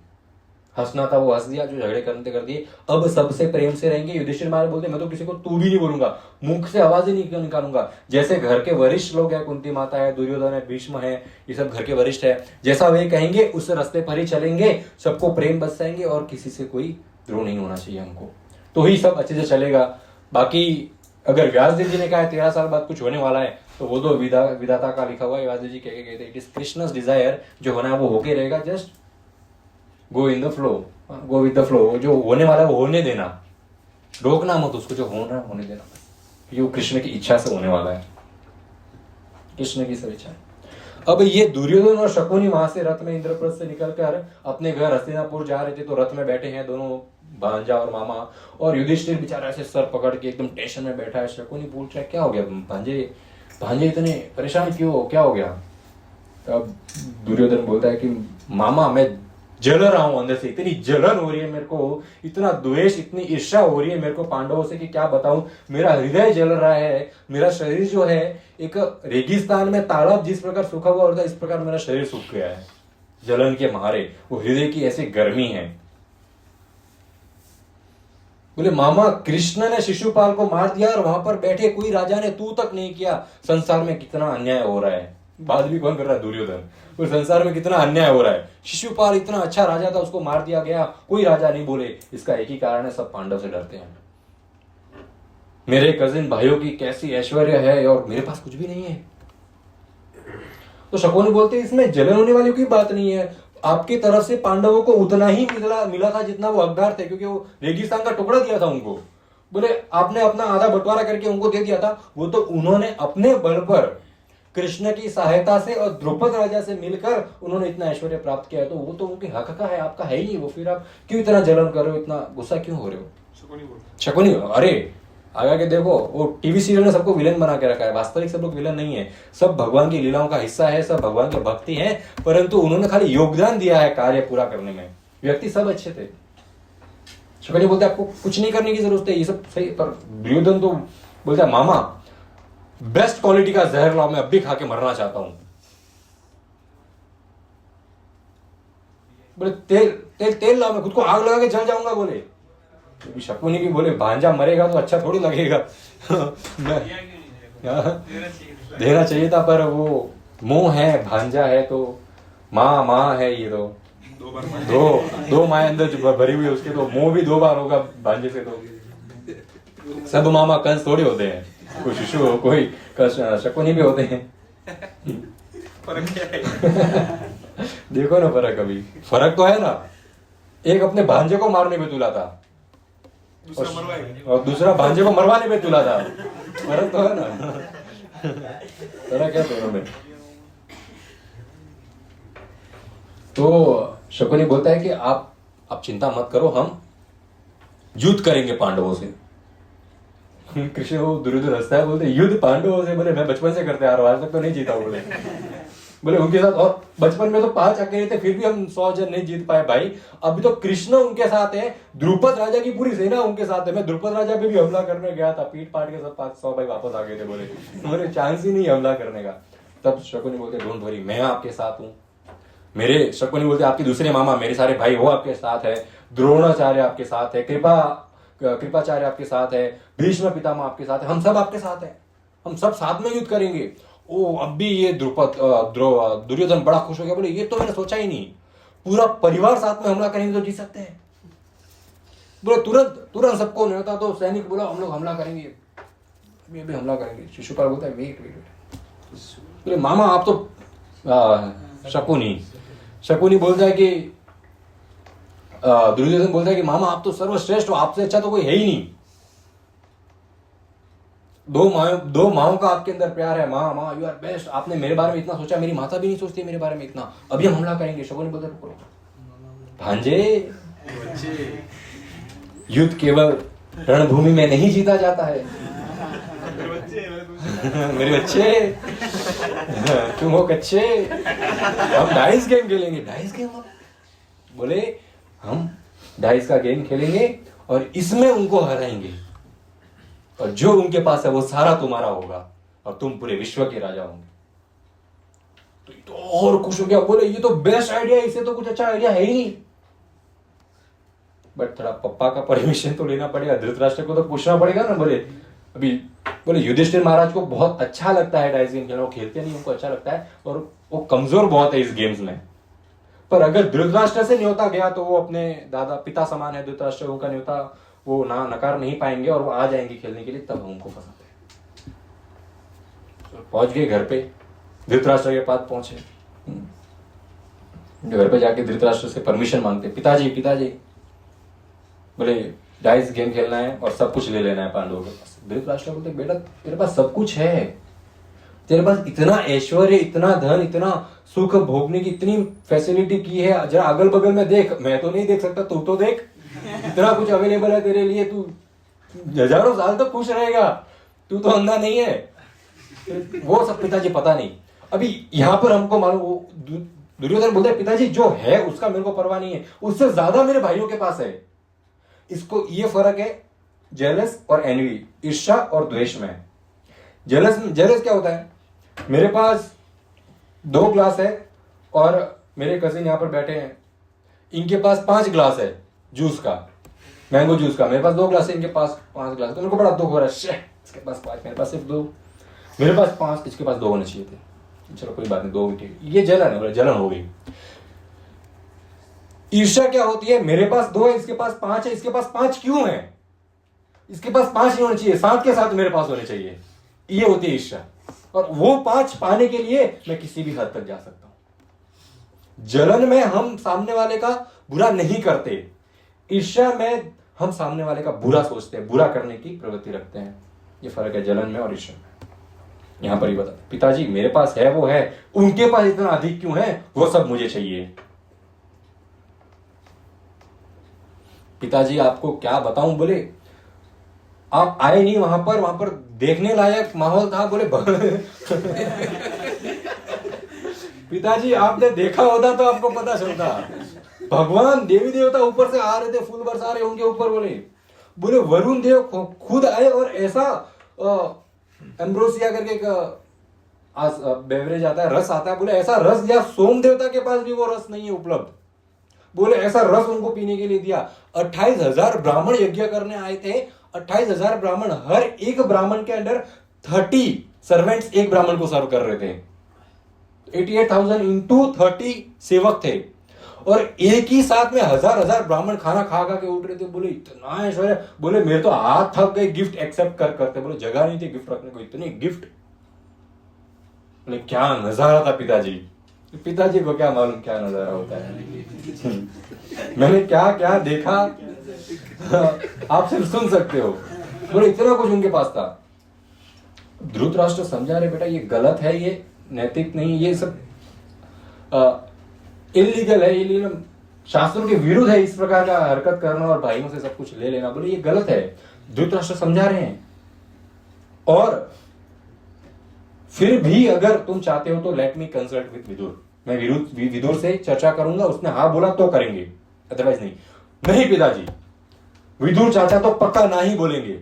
हंसना था वो हंस दिया, जो झगड़े करते कर दिए, अब सबसे प्रेम से रहेंगे। युधिष्ठिर महाराज बोलते मैं तो किसी को तू भी नहीं बोलूंगा, मुख से आवाज ही नहीं निकालूंगा। जैसे घर के वरिष्ठ लोग हैं, कुंती माता है, दुर्योधन है, भीष्म है, ये सब घर के वरिष्ठ है, जैसा वे कहेंगे उस रास्ते पर ही चलेंगे। सबको प्रेम बरसाएंगे और किसी से कोई द्रोह नहीं होना चाहिए हमको, तो ही सब अच्छे से चलेगा। बाकी अगर व्यासदेव जी ने कहा है 13 साल बाद कुछ होने वाला है, तो वो तो विधाता का लिखा हुआ है। व्यासदेव जी कह गए थे इट इज कृष्णस डिजायर, जो होना है वो होके रहेगा, just go in the flow, go with the flow. जो होने वाला है वो होने देना, रोकना मत उसको, जो होना है होने देना, ये वो कृष्ण की इच्छा से होने वाला है। कृष्ण की सब इच्छाएं। अब ये दुर्योधन और शकुनी वहां से रथ में इंद्रप्रस्थ से निकलकर अपने घर हस्तिनापुर जा रहे थे। तो रथ में बैठे हैं दोनों भांजा और मामा, और युधिष्ठिर बेचारा ऐसे सर पकड़ के एकदम टेंशन में बैठा है। शकुनी पूछ रहा है क्या हो गया भांजे, भांजे इतने परेशान क्यों, क्या हो गया? तब दुर्योधन बोलता है कि मामा मैं जल रहा हूं अंदर से, इतनी जलन हो रही है मेरे को, इतना द्वेष, इतनी ईर्ष्या हो रही है मेरे को पांडवों से कि क्या बताऊं। मेरा हृदय जल रहा है, मेरा शरीर जो है एक रेगिस्तान में तालाब जिस प्रकार सूखा हुआ होता है, इस प्रकार मेरा शरीर सूख गया है जलन के मारे। वो हृदय की ऐसी गर्मी है। बोले मामा कृष्ण ने शिशुपाल को मार दिया और वहां पर बैठे कोई राजा ने तू तक नहीं किया। संसार में कितना अन्याय हो रहा है। बात भी कौन कर रहा है? दुर्योधन। और संसार में कितना अन्याय हो रहा है। शिशुपाल इतना अच्छा राजा था, उसको मार दिया गया, कोई राजा नहीं बोले। इसका एक ही कारण है, सब पांडव से डरते हैं। मेरे कजिन भाइयों की कैसी ऐश्वर्य है और मेरे पास कुछ भी नहीं है। तो शकुनी बोलते इसमें जलन होने वाली कोई बात नहीं है। आपकी तरफ से पांडवों को उतना ही मिला था जितना वो हकदार थे, क्योंकि वो रेगिस्तान का टुकड़ा दिया था उनको। बोले आपने अपना आधा बंटवारा करके उनको दे दिया था, वो तो उन्होंने अपने बल पर कृष्ण की सहायता से और द्रौपद राजा से मिलकर उन्होंने इतना ऐश्वर्य प्राप्त किया है। तो वो तो उनके हक का है, आपका है ही नहीं वो। फिर आप क्यों इतना जलन कर रहे हो, इतना गुस्सा क्यों हो रहे हो? शकुनी अरे आगे के देखो, वो टीवी सीरियल ने सबको विलन बना के रखा है। वास्तविक सब लोग विलन नहीं है, सब भगवान की लीलाओं का हिस्सा है, सब भगवान के भक्ति है, परंतु उन्होंने खाली योगदान दिया है कार्य पूरा करने में। व्यक्ति सब अच्छे थे। शकुनी बोलते आपको कुछ नहीं करने की जरूरत है, ये सब सही। पर दुर्योधन तो बोलता है मामा बेस्ट क्वालिटी का जहर लाओ, मैं अब भी खा के मरना चाहता हूं। बोले तेल लाओ, मैं खुद को आग लगा के जल जाऊंगा। बोले शकुनी भी बोले भांजा मरेगा तो अच्छा थोड़ी लगेगा। देना चाहिए था, पर वो मोह है, भांजा है तो माँ है, ये तो दो माए अंदर जो भरी हुई है, उसके तो मोह भी 2 बार होगा भांजे से। तो सब मामा कंस थोड़े होते हैं, कोई शिशु हो, कोई शकुनी भी होते हैं। फर्क क्या है? देखो ना फर्क, अभी फर्क तो है ना। एक अपने भांजे को मारने पे तुला था और दूसरा भांजे को मरवाने पे तुला था। फर्क तो है ना। फर्क है दोनों में। तो शकुनी बोलता है कि आप चिंता मत करो, हम युद्ध करेंगे पांडवों से। कृष्ण वो दुर्योधन हंसता है, बोलते युद्ध पांडवों से? बोले मैं बचपन से करते आ रहा हूं, आज तक तो नहीं जीता। बोले उनके साथ, और बचपन में तो 5 अकेले थे, फिर भी हम 100 जन नहीं जीत पाए भाई। अभी तो कृष्ण उनके साथ है, द्रुपद राजा की पूरी सेना उनके साथ है। मैं द्रुपद राजा पे भी हमला करने गया था, पीट पाट के सब 500 भाई वापस आ गए थे। बोले मेरे चांस ही नहीं हमला करने का। तब शकुनी बोलते डोंट वरी, मैं आपके साथ हूँ। मेरे शकुनी बोलते आपके दूसरे मामा, मेरे सारे भाई वो आपके साथ है, द्रोणाचार्य आपके साथ है, कृपाचार्य आपके साथ है, भीष्म पितामह आपके साथ है, हम सब आपके साथ है, हम सब साथ में युद्ध करेंगे। ओ अब भी ये दुर्योधन बड़ा खुश हो गया। बोले ये तो मैंने सोचा ही नहीं, पूरा परिवार साथ में हमला करेंगे तो जीत सकते हैं। बोले तुरंत सबको न्योता तो सैनिक बोला हम लोग हमला करेंगे, ये भी हमला करेंगे। शिशुपाल बोलता है वेट। बोले मामा आप तो शकुनी बोलता है कि दुर्योधन बोलता है कि मामा आप तो सर्वश्रेष्ठ हो, आपसे अच्छा तो कोई है ही नहीं। 2 माओं का आपके अंदर प्यार है, माँ यू आर बेस्ट। आपने मेरे बारे में इतना सोचा, मेरी माता भी नहीं सोचती मेरे बारे में इतना। अभी हम हमला करेंगे। शकुनी बोलते रुको भांजे, युद्ध केवल रणभूमि में नहीं जीता जाता है। मेरे बच्चे तुम हो कच्चे, हम डाइस गेम खेलेंगे। Dice game? बोले हम डाइस का गेम खेलेंगे और इसमें उनको हराएंगे, और जो उनके पास है वो सारा तुम्हारा होगा और तुम पूरे विश्व के राजा होंगे। तो और खुश हो गया। बोले ये तो बेस्ट आइडिया, इससे तो कुछ अच्छा आइडिया है ही नहीं। बट थोड़ा पप्पा का परमिशन तो लेना पड़ेगा, धृतराष्ट्र को तो पूछना पड़ेगा ना। बोले युधिष्ठिर महाराज को बहुत अच्छा लगता है डाइस गेम खेलना, वो खेलते नहीं, उनको अच्छा लगता है और वो कमजोर बहुत है इस गेम्स में। पर अगर धृतराष्ट्र से न्योता गया तो वो अपने दादा पिता समान है धृतराष्ट्र, उनका न्योता वो नकार नहीं पाएंगे और वो आ जाएंगे खेलने के लिए, तब हम उनको फंसाते हैं। पहुंच गए घर पे, धृतराष्ट्र के पास पहुंचे। घर पे जाके धृतराष्ट्र से परमिशन मांगते, पिताजी बोले डाइस गेम खेलना है और सब कुछ ले लेना है पांडवों के पास। धृतराष्ट्र बोलते बेटा तेरे पास सब कुछ है, तेरे पास इतना ऐश्वर्य, इतना धन, इतना सुख भोगने की इतनी फैसिलिटी की है, जरा अगल बगल में देख, मैं तो नहीं देख सकता, तू तो देख, इतना कुछ अवेलेबल है तेरे लिए, तू हजारों साल तक खुश रहेगा, तू तो अंधा नहीं है। वो सब पिताजी पता नहीं। अभी यहां पर हमको मालूम, दुर्योधन बोलता है पिताजी जो है उसका मेरे को परवाह नहीं है, उससे ज्यादा मेरे भाइयों के पास है। इसको ये फर्क है जेलस और एनवी, ईर्ष्या और द्वेष में। जेलस क्या होता है, मेरे पास 2 ग्लास है और मेरे कजिन यहां पर बैठे हैं, इनके पास 5 ग्लास है जूस का, मैंगो जूस का, मेरे पास 2 ग्लास है, इनके पास 5 ग्लास, तो मेरे को बड़ा दुख हो रहा है, इसके पास 5, मेरे पास सिर्फ 2, मेरे पास 5, इसके पास 2 होने चाहिए थे। चलो कोई बात नहीं, 2 भी ठीक। ये जलन है, जलन हो गई। ईर्ष्या क्या होती है, मेरे पास 2 है, इसके पास 5 है, इसके पास 5 क्यों है, इसके पास 5 नहीं होने चाहिए, 7 के साथ मेरे पास होने चाहिए, ये होती है ईर्ष्या। और वो 5 पाने के लिए मैं किसी भी हद तक जा सकता हूं। जलन में हम सामने वाले का बुरा नहीं करते, ईर्ष्या में हम सामने वाले का बुरा सोचते हैं, बुरा करने की प्रवृत्ति रखते हैं। ये फर्क है जलन में और ईर्ष्या में। यहां पर ही बता, पिताजी मेरे पास है वो है, उनके पास इतना अधिक क्यों है, वो सब मुझे चाहिए। पिताजी आपको क्या बताऊं, बोले आप आए नहीं वहां पर देखने लायक माहौल था, बोले पिताजी आपने देखा होता तो आपको पता चलता, भगवान देवी देवता ऊपर से आ रहे थे, फूल बरसा रहे उनके ऊपर, बोले वरुण देव खुद आए और ऐसा एम्ब्रोसिया करके एक बेवरेज आता है, रस आता है, बोले ऐसा रस या सोम देवता के पास भी वो रस नहीं है उपलब्ध, बोले ऐसा रस उनको पीने के लिए दिया। 28,000 ब्राह्मण यज्ञ करने आए थे, 28,000 ब्राह्मण, हर एक ब्राह्मण के अंदर 30 सर्वेंट्स एक ब्राह्मण को सर्व कर रहे थे, 88,000 इंटू 30 सेवक थे, और एक ही साथ में हजार ब्राह्मण खाना खा के उठ रहे थे। बोले इतना ऐश्वर्य, बोले मेरे तो हाथ थक गए गिफ्ट एक्सेप्ट करते, बोले जगह नहीं थी गिफ्ट रखने को, इतनी गिफ्ट। बोले क्या नजारा था पिताजी को क्या मालूम क्या नजारा होता है। मैंने क्या क्या देखा आप सिर्फ सुन सकते हो। बोले इतना कुछ उनके पास था। धृतराष्ट्र समझा रहे बेटा ये गलत है, ये नैतिक नहीं, ये सब इलीगल है, ये शास्त्रों के विरुद्ध है इस प्रकार का हरकत करना और भाइयों से सब कुछ ले लेना। बोले ये गलत है, धृतराष्ट्र समझा रहे हैं। और फिर भी अगर तुम चाहते हो तो let me consult with Vidur, मैं विदुर से चर्चा करूंगा, उसने हाँ बोला तो करेंगे, अदरवाइज नहीं पिताजी विदुर चाचा तो पक्का ना ही बोलेंगे,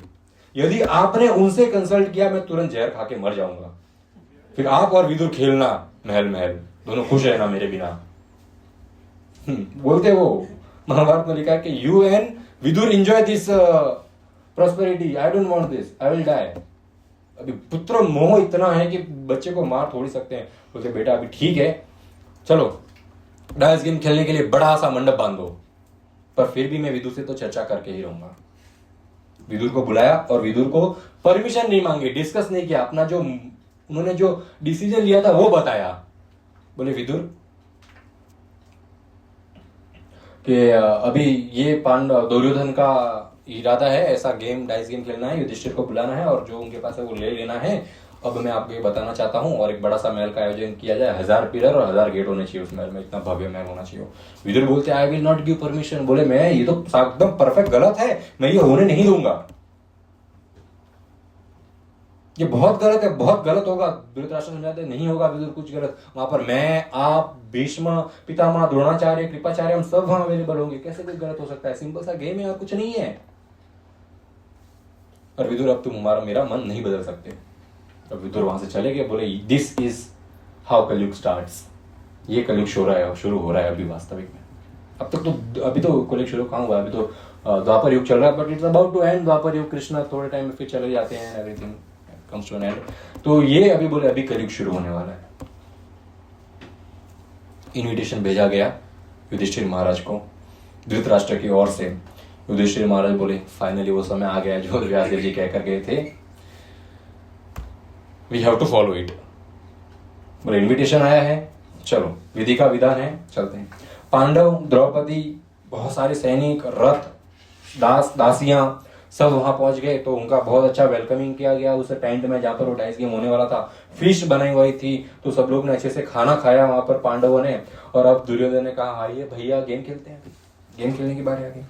यदि आपने उनसे कंसल्ट किया मैं तुरंत जहर खा के मर जाऊंगा, फिर आप और विदुर खेलना महल दोनों खुश रहना मेरे बिना। बोलते वो महाभारत में लिखा है कि you and Vidur enjoy this prosperity, I don't want this, I will die. अभी पुत्र मोह इतना है कि बच्चे को मार थोड़ी सकते हैं। बोलते बेटा अभी ठीक है, चलो डाइस गेम खेलने के लिए बड़ा सा मंडप बांध दो, पर फिर भी मैं विदुर से तो चर्चा करके ही रहूंगा। विदुर को बुलाया और विदुर को परमिशन नहीं मांगी, डिस्कस नहीं किया, अपना जो उन्होंने जो डिसीजन लिया था वो बताया। बोले विदुर कि अभी ये दुर्योधन का इरादा है, ऐसा गेम डाइस गेम खेलना है, युधिष्ठिर को बुलाना है और जो उनके पास है वो ले लेना है। अब मैं आपको ये बताना चाहता हूँ, और एक बड़ा सा महल का आयोजन किया जाए, 1000 पिलर और 1000 गेट होने चाहिए उस महल में, इतना भव्य महल होना चाहिए। विदुर बोलते I will not give permission. बोले मैं ये तो एकदम परफेक्ट गलत है, मैं ये होने नहीं दूंगा, ये बहुत गलत है, बहुत गलत होगा। धृतराष्ट्र समझाते नहीं होगा विदुर कुछ गलत, वहां पर मैं, आप, भीष्म पितामह, द्रोणाचार्य, कृपाचार्य, हम सब वहां अवेलेबल होंगे, कैसे कुछ गलत हो सकता है, सिंपल सा गेम है और कुछ नहीं है। और विदुर अब तुम मेरा मन नहीं बदल सकते। अब विदुर वहां से चले गए। बोले दिस इज हाउ कलयुग स्टार्ट्स, ये कलयुग शुरू हो रहा है अभी वास्तविक में। अब तक तो अभी तो कलयुग शुरू कहाँ हुआ, अभी तो द्वापर युग चल रहा है, but it's about to end. Dwapar युग, कृष्ण थोड़े टाइम में फिर चले जाते हैं, everything comes to an end. तो ये अभी बोले अभी कलयुग शुरू होने वाला है। इनविटेशन भेजा गया युधिष्ठिर महाराज को धृतराष्ट्र की ओर से। युधिष्ठिर महाराज बोले फाइनली वो समय आ गया जो व्यासदेव जी कहकर गए थे, we have to follow it. बोले इनविटेशन आया है, चलो विधि का विधान है, चलते हैं। पांडव, द्रौपदी, बहुत सारे सैनिक, रथ, दास दासियां, सब वहां पहुंच गए तो उनका बहुत अच्छा वेलकमिंग किया गया उस टेंट में जहां पर वो डाइस गेम होने वाला था। फिश बनाई हुई थी तो सब लोग ने अच्छे से खाना खाया वहां पर पांडवों ने। और अब दुर्योधन ने कहा आइए भैया गेम खेलते हैं, गेम खेलने की बारी आ गई,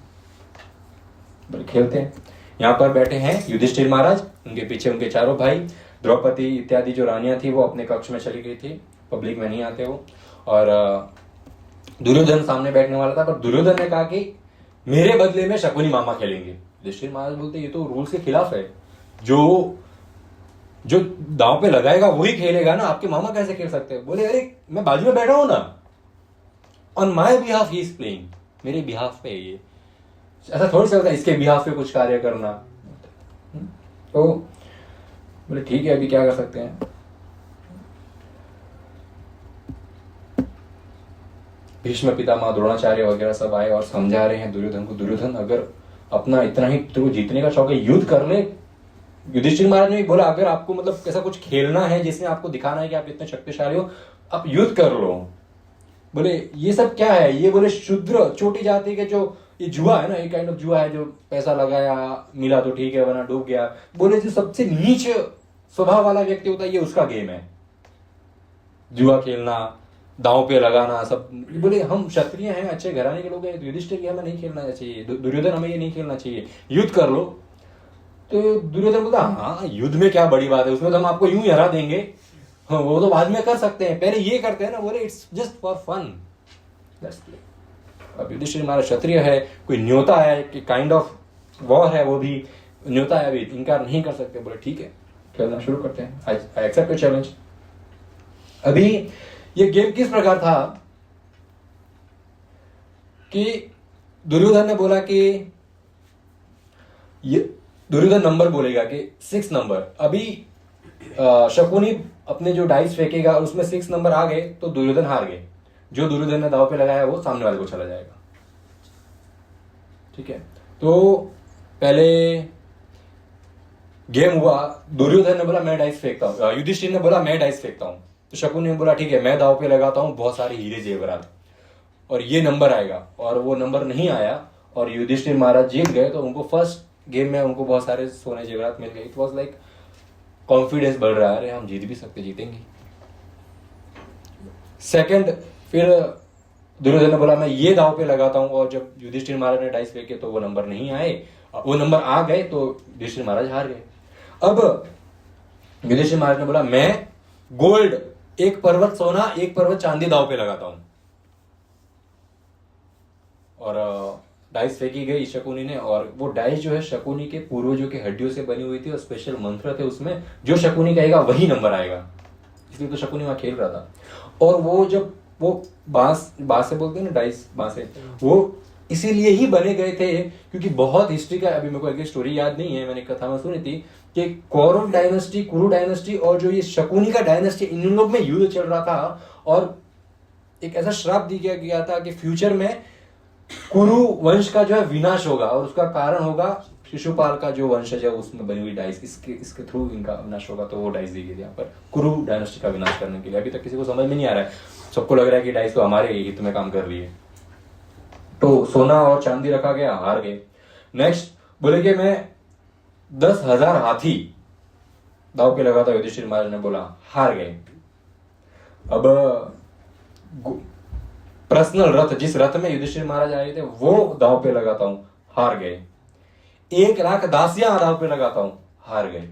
बोले खेलते हैं। यहाँ पर बैठे हैं युधिष्ठिर महाराज, उनके पीछे उनके चारों भाई, द्रौपदी इत्यादि जो रानियां थी वो अपने कक्ष में चली गई थी, पब्लिक में नहीं आते वो। और दुर्योधन सामने बैठने वाला था, पर दुर्योधन ने कहा कि मेरे बदले में शकुनी मामा खेलेंगे। युधिष्ठिर महाराज बोलते ये तो रूल्स के खिलाफ है, जो जो दांव पे लगाएगा वही खेलेगा ना, आपके मामा कैसे खेल सकते हैं। बोले अरे मैं बाजू में बैठा हूं ना, on my behalf he is playing, मेरे बिहाफ पे ये, ऐसा थोड़ी सा होता है इसके बिहाफ पे कुछ कार्य करना। तो बोले ठीक है अभी क्या कर सकते हैं। भीष्म पितामह द्रोणाचार्य वगैरह सब आए और समझा रहे हैं दुर्योधन को, दुर्योधन अगर अपना इतना ही तो जीतने का शौक है युद्ध कर ले। युधिष्ठिर महाराज ने भी बोला अगर आपको मतलब ऐसा कुछ खेलना है जिसमें आपको दिखाना है कि आप इतने शक्तिशाली हो, आप युद्ध कर लो। बोले ये सब क्या है, ये बोले शूद्र छोटी जाति के जो ये जुआ है ना, एक काइंड ऑफ जुआ है, जो पैसा लगाया मिला तो ठीक है वरना डूब गया। बोले जो सबसे नीच स्वभाव वाला व्यक्ति होता है ये उसका गेम है, जुआ खेलना, दांव पे लगाना सब। बोले हम क्षत्रिय हैं, अच्छे घराने के लोग हैं, युधिष्ठिर की हमें नहीं खेलना चाहिए, दुर्योधन हमें ये नहीं खेलना चाहिए, युद्ध कर लो। तो दुर्योधन बोलता हाँ युद्ध में क्या बड़ी बात है, उसमें तो हम आपको यूं ही हरा देंगे, हाँ, वो तो बाद में कर सकते हैं, पहले ये करते हैं ना। बोले इट्स जस्ट फॉर फन। अब युधिष्ठिर हमारा क्षत्रिय है, कोई न्योता है कि काइंड ऑफ वॉर है, वो भी न्योता है, अभी इनकार नहीं कर सकते। बोले ठीक है खेलना शुरू करते हैं, आई एक्सेप्ट योर चैलेंज। अभी ये गेम किस प्रकार था कि दुर्योधन ने बोला कि ये दुर्योधन नंबर बोलेगा कि 6 नंबर। अभी शकुनी अपने जो डाइस फेंकेगा उसमें 6 नंबर आ गए तो दुर्योधन हार गए, जो दुर्योधन ने दाव पे लगाया वो सामने वाले को चला जाएगा। ठीक है, तो पहले गेम हुआ, दुर्योधन ने बोला मैं डाइस फेंकता हूं, युधिष्ठिर ने बोला मैं डाइस फेंकता हूं, तो शकुनी ने बोला ठीक है मैं दाव पे लगाता हूं बहुत सारे हीरे जेवरात और ये नंबर आएगा, और वो नंबर नहीं आया और युधिष्ठिर महाराज जीत गए। तो उनको फर्स्ट गेम में उनको बहुत सारे सोने जेवरात मिल गए। इट वाज लाइक कॉन्फिडेंस बढ़ रहा है, अरे हम जीत भी सकते, जीतेंगे। सेकंड फिर दुर्योधन ने बोला मैं ये दाव पे लगाता हूं, और जब युधिष्ठिर महाराज ने डाइस फेंके तो वो नंबर नहीं आए, वो नंबर आ गए तो युधिष्ठिर महाराज हार गए। अब युधिष्ठिर महाराज ने बोला मैं गोल्ड, 1 पर्वत सोना 1 पर्वत चांदी दाव पे लगाता हूं, और डाइस फेंकी गई शकुनी ने। और वो डाइस जो है शकुनी के पूर्वजों के हड्डियों से बनी हुई थी और स्पेशल मंत्र थे उसमें, जो शकुनी कहेगा वही नंबर आएगा, इसलिए तो शकुनी वहां खेल रहा था। और वो जब वो बांस से बोलते हैं ना, डाइस बांस है, वो इसीलिए ही बने गए थे क्योंकि बहुत हिस्ट्री का, अभी मेरे को एक स्टोरी याद नहीं है, मैंने कथा में सुनी थी कि कौरव डायनेस्टी, कुरु डायनेस्टी और जो ये शकुनी का डायनेस्टी, इन लोग में युद्ध चल रहा था। और एक ऐसा श्राप दिया गया था कि फ्यूचर में कुरु वंश का जो है विनाश होगा, और उसका कारण होगा शिशुपाल का जो वंशज है उसमें बनी हुई डाइस, इसके थ्रू इनका विनाश होगा। तो वो डाइस दी गई यहाँ पर कुरु डायनेस्टी का विनाश करने के लिए। अभी तक किसी को समझ में नहीं आ रहा है, सबको लग रहा है कि डाइस तो हमारे हित में काम कर रही है। तो सोना और चांदी रखा गया, हार गए। नेक्स्ट बोले कि मैं 10,000 हाथी दाव पे लगा था, युधिष्ठिर महाराज ने बोला हार गए। अब पर्सनल रथ, जिस रथ में युधिष्ठिर महाराज आए थे वो दाव पे लगाता हूं, हार गए। 1 लाख दासियां दाव पे लगाता हूं, हार गए।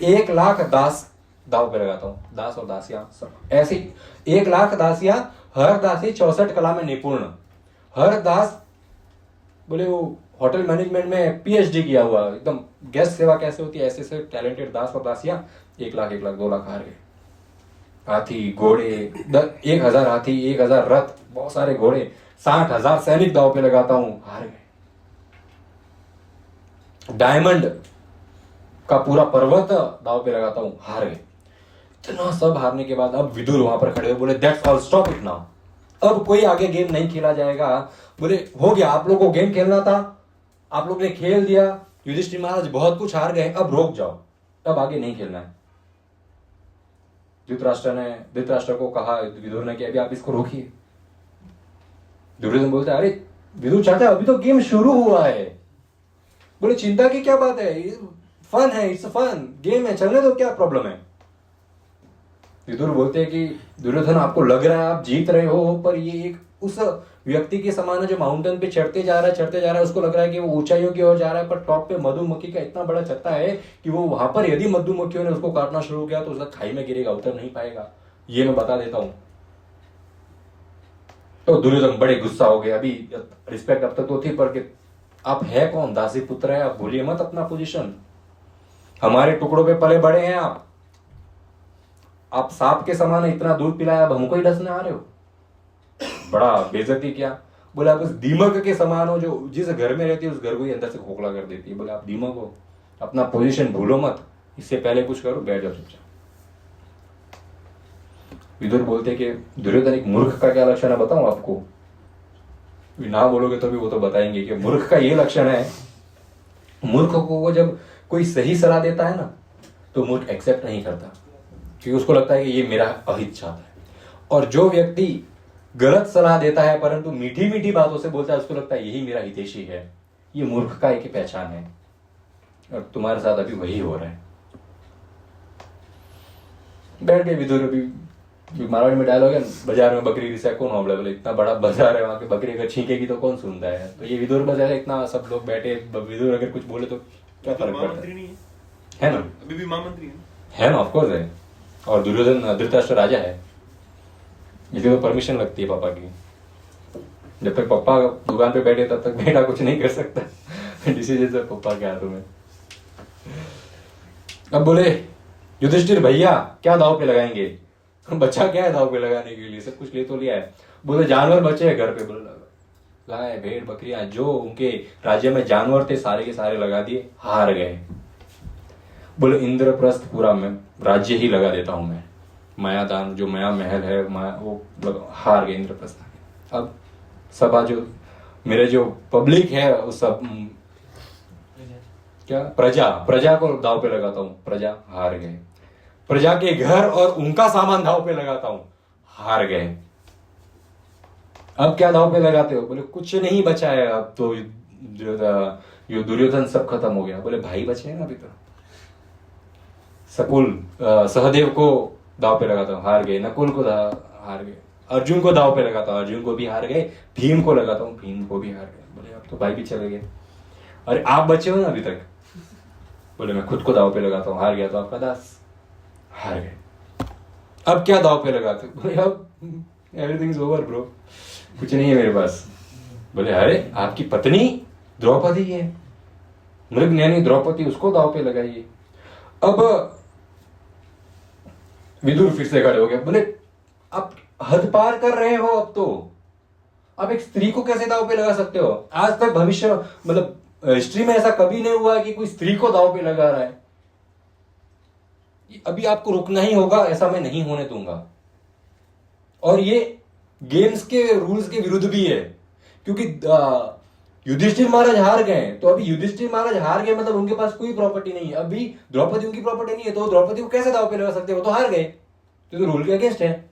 1 लाख दास दाव पे लगाता हूं, दास और दासियां सब ऐसी 1 लाख दासियां, हर दासी 64 कला में निपुण, हर दास बोले वो होटल मैनेजमेंट में PhD किया हुआ, एकदम गेस्ट सेवा कैसे होती है ऐसे टैलेंटेड दास और दासियां। 1 लाख 1 लाख 2 लाख हार गए। हाथी घोड़े 1000 हाथी, 1000 रथ, बहुत सारे घोड़े, 60,000 सैनिक दाव पे लगाता हूं, हार गए। डायमंड का पूरा पर्वत दाव पे लगाता हूं, हार गए। इतना सब हारने के बाद अब विदुर वहां पर खड़े हुए, बोले that's all, stop it now, अब कोई आगे गेम नहीं खेला जाएगा। बोले हो गया, आप लोगों को गेम खेलना था, आप लोग ने खेल दिया, युधिष्ठिर महाराज बहुत कुछ हार गए, अब रोक जाओ, अब आगे नहीं खेलना है। धृतराष्ट्र को कहा विदुर ने कि अभी आप इसको रोकिए। दुर्योधन बोलता है अरे विदुर चाचा अभी तो गेम शुरू हुआ है, बोले चिंता की क्या बात है, फन है, इट्स फन, गेम है, चलने दो, क्या प्रॉब्लम है। विदुर बोलते हैं कि दुर्योधन आपको लग रहा है आप जीत रहे हो, पर ये एक उस व्यक्ति के समान है जो माउंटेन पे चढ़ते जा रहा है, उसको लग रहा है कि वो ऊंचाइयों की ओर जा रहा है, पर टॉप पे मधुमक्खी का इतना बड़ा छत्ता है कि वो वहां पर यदि मधुमक्खियों ने उसको काटना शुरू किया तो उसका खाई में गिरेगा, उतर नहीं पाएगा, ये मैं बता देता हूं। तो दुर्योधन बड़े गुस्सा हो गए। अभी रिस्पेक्ट अब तक तो थी, पर कि आप है कौन, दासी पुत्र है, आप भूलिए मत अपना पोजीशन, हमारे टुकड़ों पे पले बड़े हैं आप सांप के समान है, इतना दूध पिलाया, अब हमको ही डसने आ रहे हो, बड़ा बेइज्जती किया। बोले आप उस दीमक के समान हो जो जिस घर में रहती है उस घर को ही अंदर से खोखला कर देती है। बोले आप दीमक हो, अपना पोजीशन भूलो मत, इससे पहले कुछ करो, बैठ जाओ चुपचाप। विदुर बोलते कि दुर्योधन एक मूर्ख का क्या लक्षण है बताऊं आपको, ना बोलोगे तो भी वो तो बताएंगे कि मूर्ख का ये लक्षण है, मूर्ख को जब कोई सही सलाह देता है ना तो मूर्ख एक्सेप्ट नहीं करता, क्योंकि उसको लगता है कि ये मेरा अहित चाहता है। और जो व्यक्ति गलत सलाह देता है परंतु मीठी मीठी बातों से बोलता है, उसको लगता है यही मेरा हितैषी है, ये मूर्ख का एक पहचान है। और तुम्हारे साथ अभी वही हो रहा है। बैठ गए विदुर। अभी मारवाड़ी में डायलॉग है, बाजार में बकरी रिसा कौन होबड़े, बोले इतना बड़ा बाजार है वहां के, बकरी अगर छींकेगी तो कौन सुनता है। तो ये विदुर बाजार है, इतना सब लोग बैठे, विदुर अगर कुछ बोले तो क्या फर्क पड़ता है ना, अभी भी महामंत्री है ना, ऑफकोर्स है। और दुर्योधन धृतराष्ट्र राजा है, इसलिए तो परमिशन लगती है पापा की। जब तक पापा दुकान पे बैठे तब तक बेटा कुछ नहीं कर सकता, डिसीजन सब पापा के हाथों में। अब बोले युधिष्ठिर भैया क्या दाव पे लगाएंगे, बच्चा क्या है दाव पे लगाने के लिए, सब कुछ ले तो लिया है। बोले जानवर बचे हैं घर पे, बोले गाय भेड़ बकरियां जो उनके राज्य में जानवर थे सारे के सारे लगा दिए, हार गए। बोले इंद्रप्रस्थ पूरा मैं राज्य ही लगा देता हूं मैं, मायादान जो माया महल है वो हार गए, इंद्रप्रस्थ। अब सभा जो मेरे जो पब्लिक है उस सब क्या प्रजा को दाव पे लगाता हूं, प्रजा हार गए। प्रजा के घर और उनका सामान दाव पे लगाता हूं, हार गए। अब क्या दाव पे लगाते हो, बोले कुछ नहीं बचा है, अब तो जो दुर्योधन सब खत्म हो गया। बोले भाई बचे हैं ना अभी तो, सहदेव को दाव पे लगाता हूं, हार गए। नकुल को हार गए। अर्जुन को दाव पे लगाता हूं, अर्जुन को भी हार गए। भीम को लगाता हूं, भीम को भी हार गए। बोले अब तो भाई भी चले गए, अरे आप बचे हो ना अभी तक। बोले मैं खुद को दाव पे लगाता हूं, हार गया तो आपका दास, हार गए। अब क्या दाव पे लगाते हो, बोले अब एवरीथिंग इज ओवर ब्रो, कुछ नहीं है मेरे पास। बोले अरे आपकी पत्नी द्रौपदी है, मृग यानी द्रौपदी, उसको दाव पे लगाइए। अब विदुर फिर से खड़े हो गए। बोले आप हद पार कर रहे हो, अब तो आप एक स्त्री को कैसे दाव पे लगा सकते हो। आज तक भविष्य मतलब हिस्ट्री में ऐसा कभी नहीं हुआ कि कोई स्त्री को दाव पे लगा रहा है। अभी आपको रुकना ही होगा, ऐसा मैं नहीं होने दूंगा। और ये गेम्स के रूल्स के विरुद्ध भी है, क्योंकि युधिष्ठिर महाराज हार गए, तो अभी युधिष्ठिर महाराज हार गए मतलब उनके पास कोई प्रॉपर्टी नहीं है। अभी द्रौपदी उनकी प्रॉपर्टी नहीं है, तो द्रौपदी को कैसे दाव पे लगा सकते हो, तो हार गए, तो रूल के अगेंस्ट है।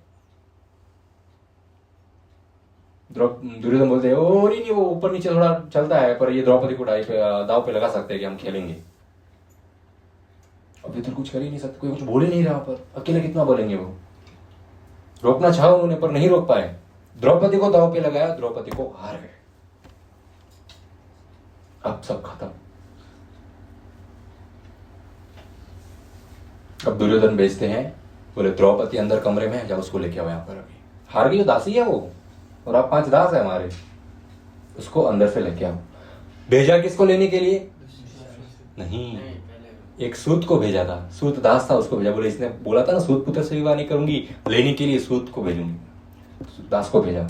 दुर्योधन बोलते हैं ओ नहीं वो ऊपर नीचे थोड़ा चलता है, पर ये द्रौपदी को दाव पे लगा सकते हैं कि हम खेलेंगे। अभी तो कुछ कर ही नहीं सकते, कोई कुछ बोल ही नहीं रहा, पर अकेले कितना बोलेंगे। वो रोकना चाहा उन्होंने पर नहीं रोक पाए, द्रौपदी को दाव पे लगाया, द्रौपदी को हार गए। अब सब खत्म। अब दुर्योधन भेजते हैं, बोले द्रौपदी अंदर कमरे में है, जाओ उसको लेके आओ यहाँ पर। अभी हार गई, दासी है वो, और आप 5 दास है हमारे, उसको अंदर से लेके आओ। भेजा किसको लेने के लिए, नहीं एक सूत को भेजा था, सूत दास था, उसको भेजा। बोले इसने बोला था ना सूत पुत्र से विवाह नहीं करूंगी, लेने के लिए सूत को भेजूंगी, दास को भेजा।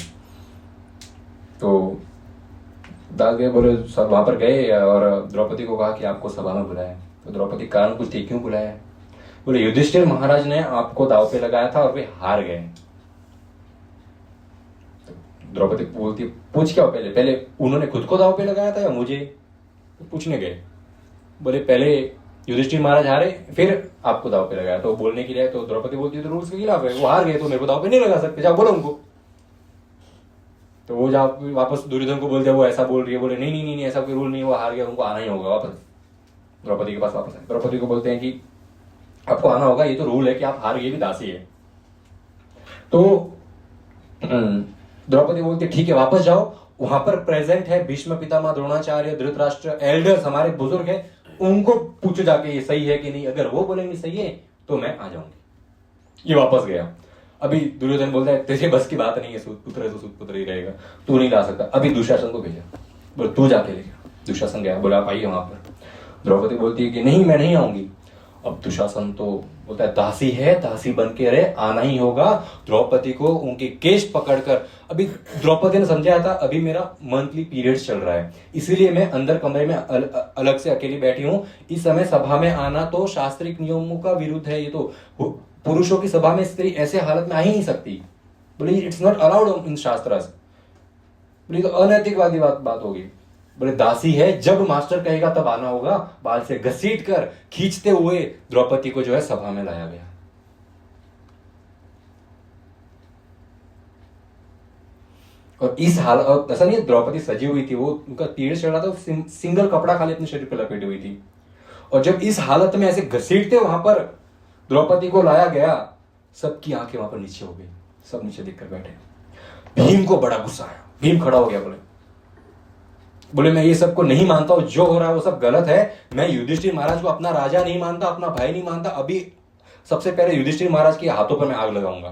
तो दास गए, बोले सब वहां पर गए और द्रौपदी को कहा कि आपको सभा में बुलाया। तो द्रौपदी कारण पूछती क्यों बुलाया। बोले युधिष्ठिर महाराज ने आपको दाव पे लगाया था और वे हार गए। तो द्रौपदी बोलती पूछ क्या पहले उन्होंने खुद को दाव पे लगाया था या मुझे, तो पूछने गए। बोले पहले युधिष्ठिर महाराज हारे फिर आपको दाव पे लगाया। तो बोलने के लिए तो द्रौपदी बोलती है तो रूल्स के खिलाफ है, वो हार गए तो मेरे को दाव पे नहीं लगा सकते, जाओ बोलो उनको। तो वो जब वापस दुर्योधन को बोलते वो ऐसा बोल रही है, बोले नहीं नहीं नहीं नहीं, ऐसा कोई रूल नहीं, वो हार गया, उनको आना ही होगा वापस द्रौपदी के पास वापस आए। द्रौपदी को बोलते हैं कि आपको आना होगा, ये तो रूल है कि आप हार गए भी दासी है। तो द्रौपदी बोलती ठीक है वापस जाओ, वहां पर प्रेजेंट है भीष्म पितामह, द्रोणाचार्य, धृतराष्ट्र, एल्डर्स हमारे बुजुर्ग हैं, उनको पूछो जाके ये सही है कि नहीं, अगर वो बोलेंगे सही है तो मैं आ जाऊंगी। ये वापस गया। अभी दुर्योधन बोलता है तेरे बस की बात नहीं है, सूत पुत्र है तो सूत पुत्र ही रहेगा, तू नहीं ला सकता। अभी दुशासन को भेजा, बोले तू जाके लेगा। दुशासन गया, बोला आप आइए वहां पर। द्रौपदी बोलती है कि नहीं मैं नहीं आऊंगी। अब दुशासन तो बोलता है दासी है, दासी बन के रहे, आना ही होगा। द्रौपदी को उनके केश पकड़कर, अभी द्रौपदी ने समझाया था अभी मेरा मंथली पीरियड चल रहा है, इसीलिए मैं अंदर कमरे में अलग से अकेली बैठी हूं। इस समय सभा में आना तो शास्त्रिक नियमों का विरुद्ध है, ये तो पुरुषों की सभा में स्त्री ऐसे हालत में आ ही नहीं सकती। बोले इट्स नॉट अलाउड इन शास्त्र। बोले तो अनैतिकवादी बात होगी। बोले दासी है, जब मास्टर कहेगा तब आना होगा। बाल से घसीट कर खींचते हुए द्रौपदी को जो है सभा में लाया गया। और इस हालत, ऐसा नहीं द्रौपदी सजी हुई थी, वो उनका पीरियड चल रहा था, सिंगल कपड़ा खाली अपने शरीर पर लपेटी हुई थी। और जब इस हालत में ऐसे घसीटते वहां पर द्रौपदी को लाया गया, सबकी आंखें वहां पर नीचे हो गई, सब नीचे देखकर बैठे। भीम को बड़ा गुस्सा आया, भीम खड़ा हो गया, बोले मैं ये सबको नहीं मानता हूं, जो हो रहा है वो सब गलत है। मैं युधिष्ठिर महाराज को अपना राजा नहीं मानता, अपना भाई नहीं मानता। अभी सबसे पहले युधिष्ठिर महाराज के हाथों पर मैं आग लगाऊंगा,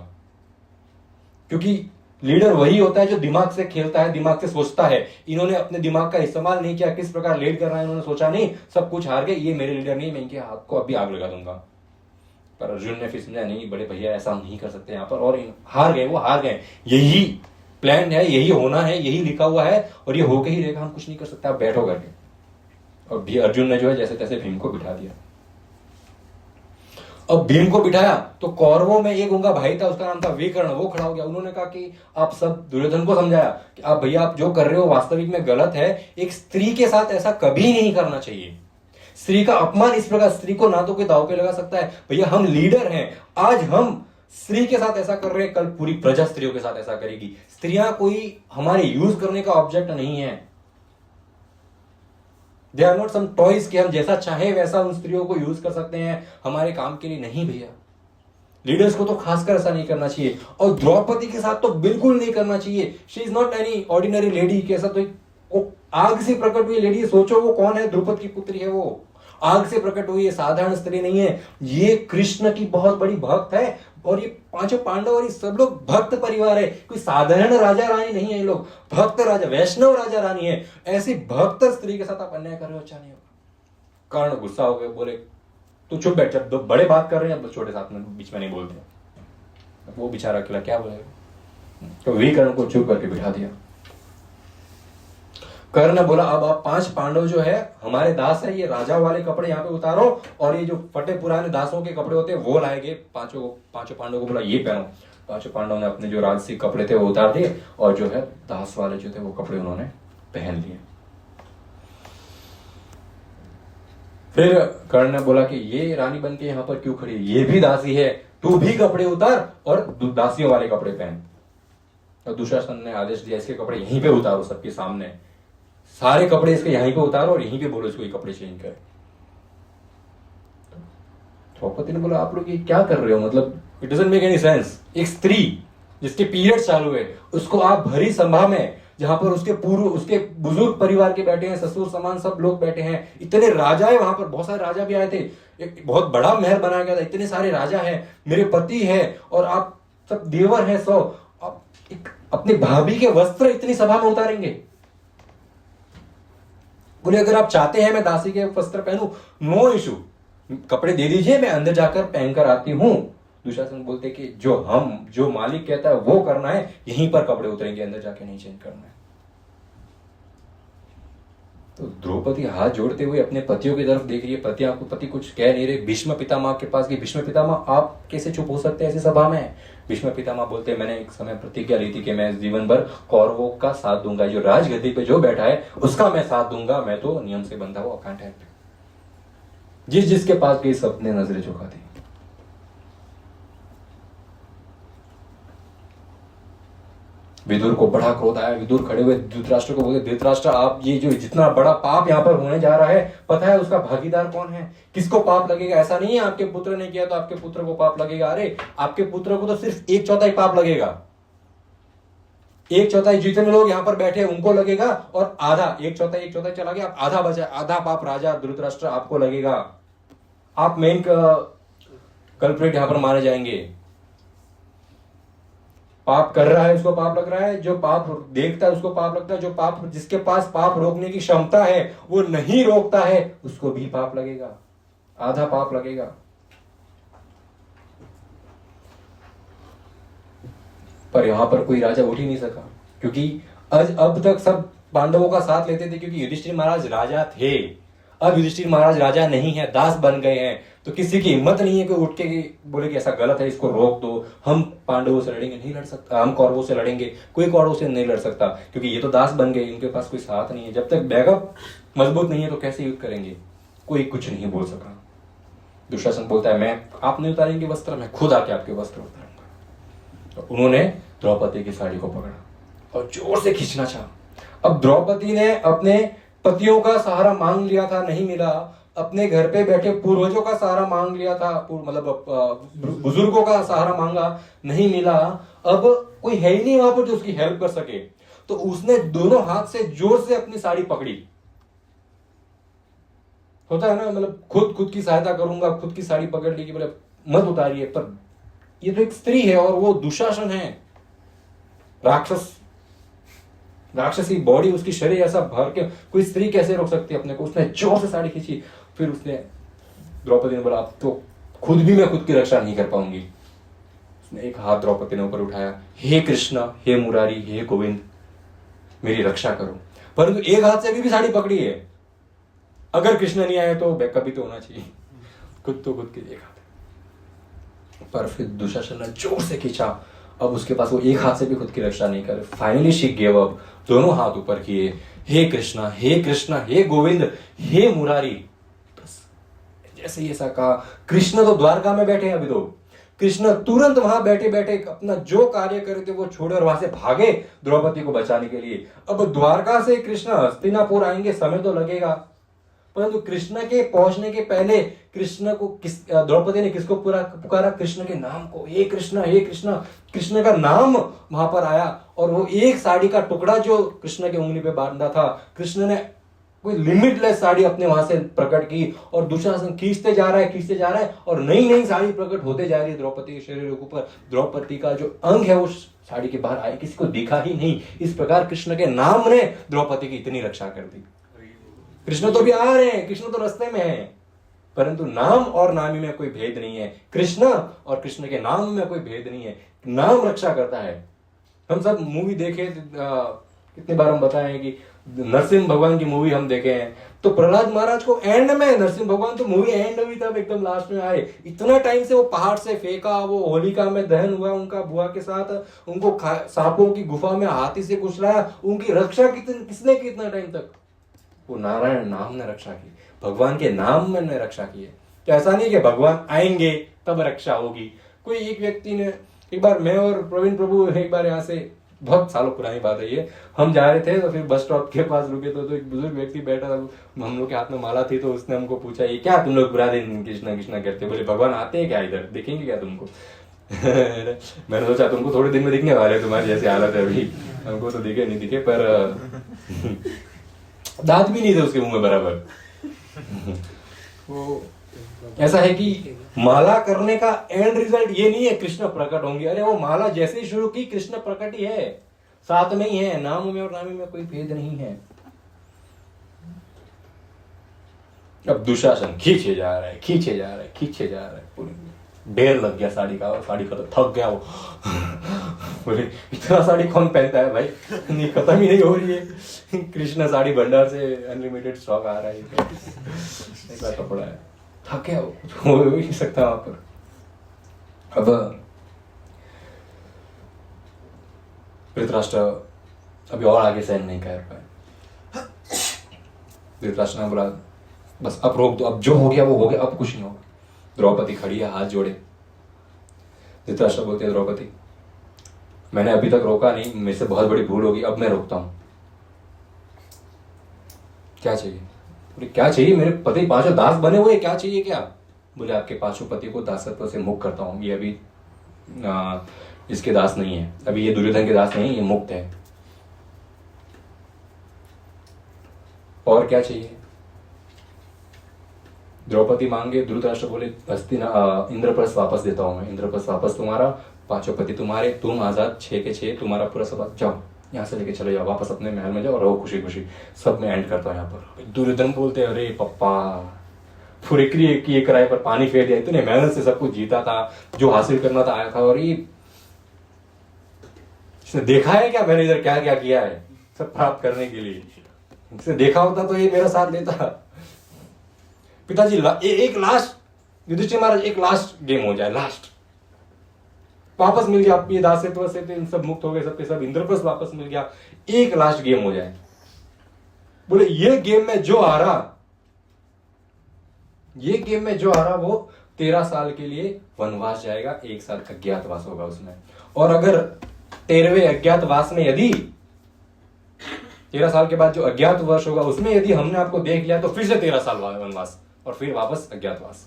क्योंकि लीडर वही होता है जो दिमाग से खेलता है, दिमाग से सोचता है। इन्होंने अपने दिमाग का इस्तेमाल नहीं किया, किस प्रकार लीड करना है इन्होंने सोचा नहीं, सब कुछ हार गए। ये मेरे लीडर नहीं, मैं इनके हाथ को अभी आग लगा दूंगा। पर अर्जुन ने फिर समझा नहीं बड़े भैया ऐसा नहीं कर सकते यहाँ पर, और हार गए, वो हार गए, यही प्लान है, यही होना है, यही लिखा हुआ है और ये होके ही रहेगा, हम कुछ नहीं कर सकते, आप बैठो करके। और भी अर्जुन ने जो है जैसे तैसे भीम को बिठा दिया। अब भीम को बिठाया तो कौरवों में एक उनका भाई था, उसका नाम था विकर्ण, वो खड़ा हो गया। उन्होंने कहा कि आप सब, दुर्योधन को समझाया कि आप भैया आप जो कर रहे हो वास्तविक में गलत है, एक स्त्री के साथ ऐसा कभी नहीं करना चाहिए। स्त्री का अपमान इस प्रकार, स्त्री को ना तो कोई दांव पे लगा सकता है। भैया हम लीडर हैं, आज हम स्त्री के साथ ऐसा कर रहे हैं, कल पूरी प्रजा स्त्रियों के साथ ऐसा करेगी। स्त्रियां कोई हमारे यूज करने का ऑब्जेक्ट नहीं है, they are not some toys कि हम जैसा चाहे वैसा उन स्त्रियों को यूज कर सकते हैं हमारे काम के लिए। नहीं भैया, लीडर्स को तो खासकर ऐसा नहीं करना चाहिए, और द्रौपदी के साथ तो बिल्कुल नहीं करना चाहिए। She is not any ordinary lady, कैसा तो वो आग से प्रकट हुई लेडी, सोचो वो कौन है, द्रुपद की पुत्री है, वो आग से प्रकट हुई है, साधारण स्त्री नहीं है। ये कृष्ण की बहुत बड़ी भक्त है, और ये पांचों पांडव और ये सब लोग भक्त परिवार है, कोई साधारण राजा रानी नहीं है, ये लोग भक्त राजा, वैष्णव राजा रानी है। ऐसी भक्त स्त्री के साथ आप अन्याय कर रहे हो, अच्छा नहीं होगा। कर्ण गुस्सा हो गए, बोले तू चुप बैठ, जब दो बड़े बात कर रहे हैं छोटे साथ में बीच में नहीं बोलते। वो बेचारा अकेला क्या बोलेगा, तो विकर्ण को चुप करके बिठा दिया। कर्ण ने बोला अब आप 5 पांडव जो है हमारे दास है, ये राजा वाले कपड़े यहाँ पे उतारो, और ये जो फटे पुराने दासों के कपड़े होते हैं वो लाएंगे। पांचों पांडवों को बोला ये पहनो। 5 पांडवों ने अपने जो राजसी कपड़े थे वो उतार दिए, और जो है दास वाले जो थे वो कपड़े उन्होंने पहन लिए। फिर कर्ण ने बोला कि ये रानी बन के यहाँ पर क्यों खड़ी है, ये भी दासी है, तू भी कपड़े उतार और दासियों वाले कपड़े पहन। और दुशासन ने आदेश दिया इसके कपड़े यहीं पे उतारो, सबके सामने सारे कपड़े इसके यहीं पे उतारो और यहीं पे बोलो इसको ये कपड़े चेंज करे। द्रौपदी ने बोला आप लोग ये क्या कर रहे हो, मतलब it doesn't make any sense. एक स्त्री जिसके पीरियड चालू है उसको आप भरी सभा में, जहां पर उसके पूर्व उसके बुजुर्ग परिवार के बैठे हैं, ससुर समान सब लोग बैठे हैं, इतने राजा है वहां पर, बहुत सारे राजा भी आए थे, एक बहुत बड़ा महल बनाया गया था, इतने सारे राजा हैं, मेरे पति है और आप सब देवर हैं, सो आप अपनी भाभी के वस्त्र इतनी सभा में उतारेंगे। बोले अगर आप चाहते हैं मैं दासी के वस्त्र पहनूं, नो इशू, कपड़े दे दीजिए, मैं अंदर जाकर पहनकर आती हूं। दुशासन बोलते कि जो मालिक कहता है वो करना है, यहीं पर कपड़े उतरेंगे, अंदर जाके नहीं चेंज करना है। तो द्रौपदी हाथ जोड़ते हुए अपने पतियों की तरफ देख रही है, पति कुछ कह नहीं रहे। भीष्म पितामह के पास गई, भीष्म पितामह आप कैसे चुप हो सकते हैं ऐसी सभा में। भीष्म पितामह बोलते मैंने एक समय प्रतिज्ञा ली थी कि मैं जीवन भर कौरवों का साथ दूंगा, जो राजगद्दी पे जो बैठा है उसका मैं साथ दूंगा, मैं तो नियम से बंधा हुआ अकांट है। जिसके पास गई सबने नजरें झुका दी। विदुर को बड़ा क्रोध आया। विदुर खड़े हुए धृतराष्ट्र को बोले, धृतराष्ट्र आप ये जो जितना बड़ा पाप यहाँ पर होने जा रहा है, पता है उसका भागीदार कौन है, किसको पाप लगेगा? ऐसा नहीं है आपके पुत्र ने किया तो आपके पुत्र को पाप लगेगा। अरे आपके पुत्र को तो सिर्फ 1/4 पाप लगेगा। 1/4 जितने लोग यहाँ पर बैठे उनको लगेगा, और आधा 1/4 चला गया, आधा बचा, आधा पाप राजा धृतराष्ट्र आपको लगेगा। आप मेन कल्प्रिट यहाँ पर मारे जाएंगे। पाप कर रहा है उसको पाप लग रहा है, जो पाप देखता है उसको पाप लगता है, जो पाप जिसके पास पाप रोकने की क्षमता है वो नहीं रोकता है उसको भी पाप लगेगा, आधा पाप लगेगा। पर यहां पर कोई राजा उठ ही नहीं सका, क्योंकि अब तक सब पांडवों का साथ लेते थे, क्योंकि युधिष्ठिर महाराज राजा थे। अब युधिष्ठिर महाराज राजा नहीं है, दास बन गए हैं, तो किसी की हिम्मत नहीं है कि उठ के बोले कि ऐसा गलत है, इसको रोक दो, हम पांडवों से लड़ेंगे, नहीं लड़ सकता, हम कौरवों से लड़ेंगे, कोई कौरवों से नहीं लड़ सकता, क्योंकि ये तो दास बन गए, इनके पास कोई साथ नहीं है। जब तक बैकअप मजबूत नहीं है तो कैसे युद्ध करेंगे? कोई कुछ नहीं बोल सका। दुशासन बोलता है, मैं आप नहीं उतारेंगे वस्त्र, मैं खुद आके आपके वस्त्र उतारूंगा। तो उन्होंने द्रौपदी की साड़ी को पकड़ा और जोर से खींचना चाहा। अब द्रौपदी ने अपने पतियों का सहारा मांग लिया था, नहीं मिला। अपने घर पे बैठे पूर्वजों का सहारा मांग लिया था, मतलब बुजुर्गों का सहारा मांगा, नहीं मिला। अब कोई है ही नहीं वहां पर जो उसकी हेल्प कर सके, तो उसने दोनों हाथ से जोर से अपनी साड़ी पकड़ी। होता है ना, मतलब खुद की सहायता करूंगा, खुद की साड़ी पकड़ ली कि बोले मत उतारिए। पर ये तो एक स्त्री है और वो दुशासन है, राक्षसी बॉडी, उसकी शरीर ऐसा भर के कोई स्त्री कैसे रोक सकती है अपने को? उसने जोर से साड़ी खींची। फिर उसने द्रौपदी ने बोला, अब तो खुद भी मैं खुद की रक्षा नहीं कर पाऊंगी। उसने एक हाथ द्रौपदी ने ऊपर उठाया, हे कृष्ण, हे मुरारी, हे गोविंद, मेरी रक्षा करो। परंतु एक हाथ से भी साड़ी पकड़ी है। अगर कृष्ण नहीं आए तो बैकअप भी तो होना चाहिए, खुद के एक हाथ। पर फिर दुशासन ने जोर से खींचा, अब उसके पास वो एक हाथ से भी खुद की रक्षा नहीं करे। फाइनली शी गिव अप, दोनों हाथ ऊपर किए, हे कृष्णा, हे कृष्णा, हे गोविंद, हे मुरारी। बस जैसे ही ऐसा कहा, कृष्ण तो द्वारका में बैठे हैं अभी तो। कृष्ण तुरंत वहां बैठे बैठे अपना जो कार्य करे थे वो छोड़े और वहां से भागे द्रौपदी को बचाने के लिए। अब द्वारका से कृष्ण हस्तिनापुर आएंगे, समय तो लगेगा, परंतु कृष्ण के पहुंचने के पहले कृष्ण को द्रौपदी ने किसको पुकारा? कृष्ण के नाम को, हे कृष्ण, हे कृष्ण। कृष्ण का नाम वहां पर आया और वो एक साड़ी का टुकड़ा जो कृष्ण के उंगली पे बांधा था, कृष्ण ने कोई लिमिटलेस साड़ी अपने वहां से प्रकट की और दुशासन खींचते जा रहा है और नई नई साड़ी प्रकट होते जा रही है द्रौपदी के शरीर के ऊपर। द्रौपदी का जो अंग है वो साड़ी के बाहर आए, किसी को दिखा ही नहीं। इस प्रकार कृष्ण के नाम ने द्रौपदी की इतनी रक्षा कर दी। कृष्ण तो भी आ रहे हैं, कृष्ण तो रास्ते में है, परंतु नाम और नामी में कोई भेद नहीं है। कृष्ण और कृष्ण के नाम में कोई भेद नहीं है, नाम रक्षा करता है। हम सब मूवी देखे, कितनी बार हम बताएं कि नरसिंह भगवान की मूवी हम देखे हैं, तो प्रहलाद महाराज को एंड में, नरसिंह भगवान तो मूवी एंड हुई तब एकदम लास्ट में आए। इतना टाइम से वो पहाड़ से फेंका, वो होलिका में दहन हुआ उनका बुआ के साथ, उनको सांपों की गुफा में हाथी से कुचलाया, उनकी रक्षा किसने की इतना टाइम तक? वो नारायण नाम ने रक्षा की, भगवान के नाम में ने रक्षा की है। तो ऐसा नहीं कि भगवान आएंगे तब रक्षा होगी। कोई एक व्यक्ति ने, एक बार मैं और प्रवीण प्रभु एक बार यहाँ से, बहुत सालों पुरानी बात है ये, हम जा रहे थे तो फिर बस स्टॉप के पास रुके तो एक बुजुर्ग व्यक्ति बैठा था, हम लोग के हाथ में माला थी, तो उसने हमको पूछा, ये क्या तुम लोग पूरा दिन कृष्णा कृष्णा करते? बोले भगवान आते हैं क्या इधर, देखेंगे क्या तुमको? मैंने सोचा तुमको थोड़े दिन में दिखने वाले, तुम्हारी जैसी हालत है अभी, हमको तो दिखे नहीं दिखे, पर दांत भी नहीं थे उसके मुंह में बराबर। वो ऐसा है कि माला करने का एंड रिजल्ट ये नहीं है कृष्ण प्रकट होंगे। अरे वो माला जैसे ही शुरू की कृष्ण प्रकट ही है, साथ में ही है, नाम में और नामी में कोई भेद नहीं है। अब दुशासन खींचे जा रहा है, पूरी ढेर लग गया साड़ी का, साड़ी का तो थक गया वो। बोले इतना साड़ी कौन पहनता है भाई, नहीं खत्म ही नहीं हो रही है। कृष्ण साड़ी भंडार से अनलिमिटेड स्टॉक आ रहा है, ऐसा कपड़ा है, थक गया वो, हो ही नहीं सकता वहां पर। अब धृतराष्ट्र अभी और आगे सहन नहीं कर पाए। धृतराष्ट्र ने बोला बस अब रोक दो, अब जो हो गया वो हो गया, अब कुछ नहीं होगा। द्रौपदी खड़ी है हाथ जोड़े। धृतराष्ट्र बोलते हैं, द्रौपदी मैंने अभी तक रोका नहीं, मेरे से बहुत बड़ी भूल होगी, अब मैं रोकता हूँ। क्या चाहिए? बोले क्या चाहिए? मेरे पति पांचों दास बने हुए, क्या चाहिए क्या? बोले आपके पांचों पति को दासत्व से मुक्त करता हूँ, ये अभी इसके दास नहीं है, अभी ये दुर्योधन के दास नहीं, ये मुक्त है। और क्या चाहिए? द्रौपदी मांगे, धृतराष्ट्र बोले इंद्रप्रस्थ वापस देता हूं मैं, इंद्रप्रस्थ वापस तुम्हारा, पांचों पति तुम्हारे, तुम आजाद, 6 के 6 तुम्हारा पूरा सब, जाओ यहाँ से लेके चले जाओ, वापस अपने महल में जाओ, रहो खुशी खुशी। सब मैं एंड करता हूँ यहाँ पर। दुर्योधन बोलते अरे पप्पा, पूरे किए कराए पर पानी फेर दिया, इतने मेहनत से सब कुछ जीता था, जो हासिल करना था आया था, और ये इसने देखा है क्या मैंने इधर क्या क्या किया है सब प्राप्त करने के लिए? इसने देखा होता तो ये मेरा साथ देता। पिताजी एक लास्ट, युधिष्ठिर महाराज एक लास्ट गेम हो जाए, लास्ट वापस मिल गया, ये दासत्व से इन सब मुक्त हो गए, सबके सब इंद्रप्रस्थ वापस मिल गया, एक लास्ट गेम हो जाए। बोले ये गेम में जो हारा, ये गेम में जो हारा वो 13 साल के लिए वनवास जाएगा, 1 साल का अज्ञातवास होगा उसमें। और अगर 13वें अज्ञातवास में यदि 13 साल के बाद जो अज्ञात वर्ष होगा उसमें यदि हमने आपको देख लिया तो फिर से 13 साल वनवास और फिर वापस अज्ञातवास।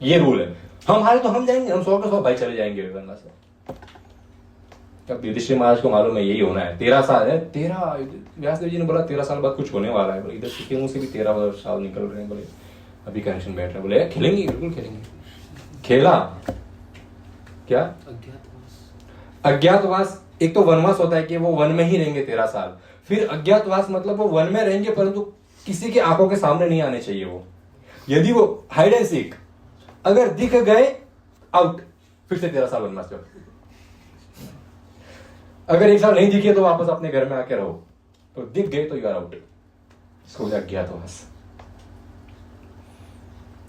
ये रूल है। हम हारे तो हम जाएंगे, हम 100 के 100 भाई चले जाएंगे वनवास में। तब युधिष्ठिर महाराज को मालूम है यही होना है, 13 साल है, 13 व्यासदेव जी ने बोला 13 साल बाद कुछ होने वाला है। बोले इधर किसी मुंह से भी 13 साल निकल रहे हैं। बोले अभी कनेक्शन बैठ रहा है। बोले खेलेंगे, बिल्कुल खेलेंगे। खेला क्या? अज्ञातवास। एक तो वनवास होता है कि वो वन में ही रहेंगे 13 साल, फिर अज्ञातवास मतलब वो वन में रहेंगे परंतु किसी के आंखों के सामने नहीं आने चाहिए। वो यदि वो हाइड एंड सीक अगर दिख गए, आउट, फिर से 13 साल वनवास जाओ। अगर 1 साल नहीं दिखे तो वापस अपने घर में आके रहो, तो दिख गए तो यू आर आउट। इसको अज्ञातवास।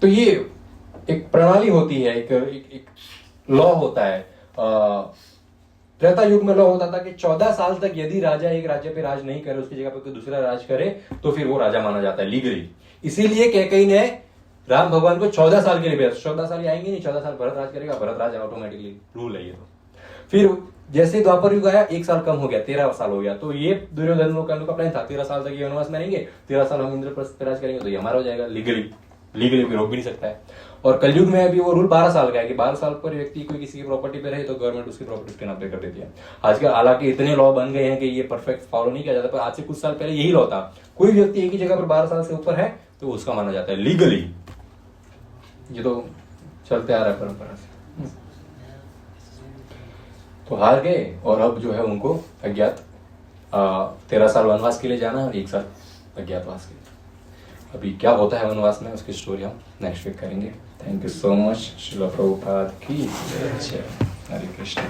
तो ये एक प्रणाली होती है, एक लॉ होता है। त्रेता युग में लॉ होता था कि 14 साल तक यदि राजा एक राज्य पे राज नहीं करे, उसकी जगह पे कोई दूसरा राज करे तो फिर वो राजा माना जाता है लीगली। इसीलिए कैकेयी ने राम भगवान को 14 साल के लिए भेजा। 14 साल आएंगे नहीं, 14 साल भरत राज करेगा, भरत राज ऑटोमेटिकली, रूल है ये। तो फिर जैसे द्वापर युग आया, 1 साल कम हो गया, 13 साल हो गया। तो ये दुर्योधन लोग का प्लान था 13 साल तक ये वनवास में रहेंगे, 13 साल हम इंद्रप्रस्थ पे राज करेंगे तो ये हमारा हो जाएगा लीगली कोई रोक भी नहीं सकता है। और कलयुग में अभी वो रूल 12 साल का है कि 12 साल पर व्यक्ति कोई किसी की प्रॉपर्टी पे रहे तो गवर्नमेंट उसकी प्रॉपर्टी के नाम पे कर देती है। आजकल हालांकि इतने लॉ बन गए हैं कि ये परफेक्ट फॉलो नहीं किया जाता, पर आज से कुछ साल पहले यही लॉ था। कोई व्यक्ति एक ही जगह पर 12 साल से ऊपर है तो उसका माना जाता है लीगली। ये तो चलते आ रहा है परंपरा से। तो हार गए और अब जो है उनको अज्ञात 13 साल वनवास के लिए जाना और 1 साल अज्ञातवास के लिए। अभी क्या होता है वनवास में उसकी स्टोरी हम नेक्स्ट वीक करेंगे। Thank you so much. Srila Prabhupada की जय। हरे कृष्ण।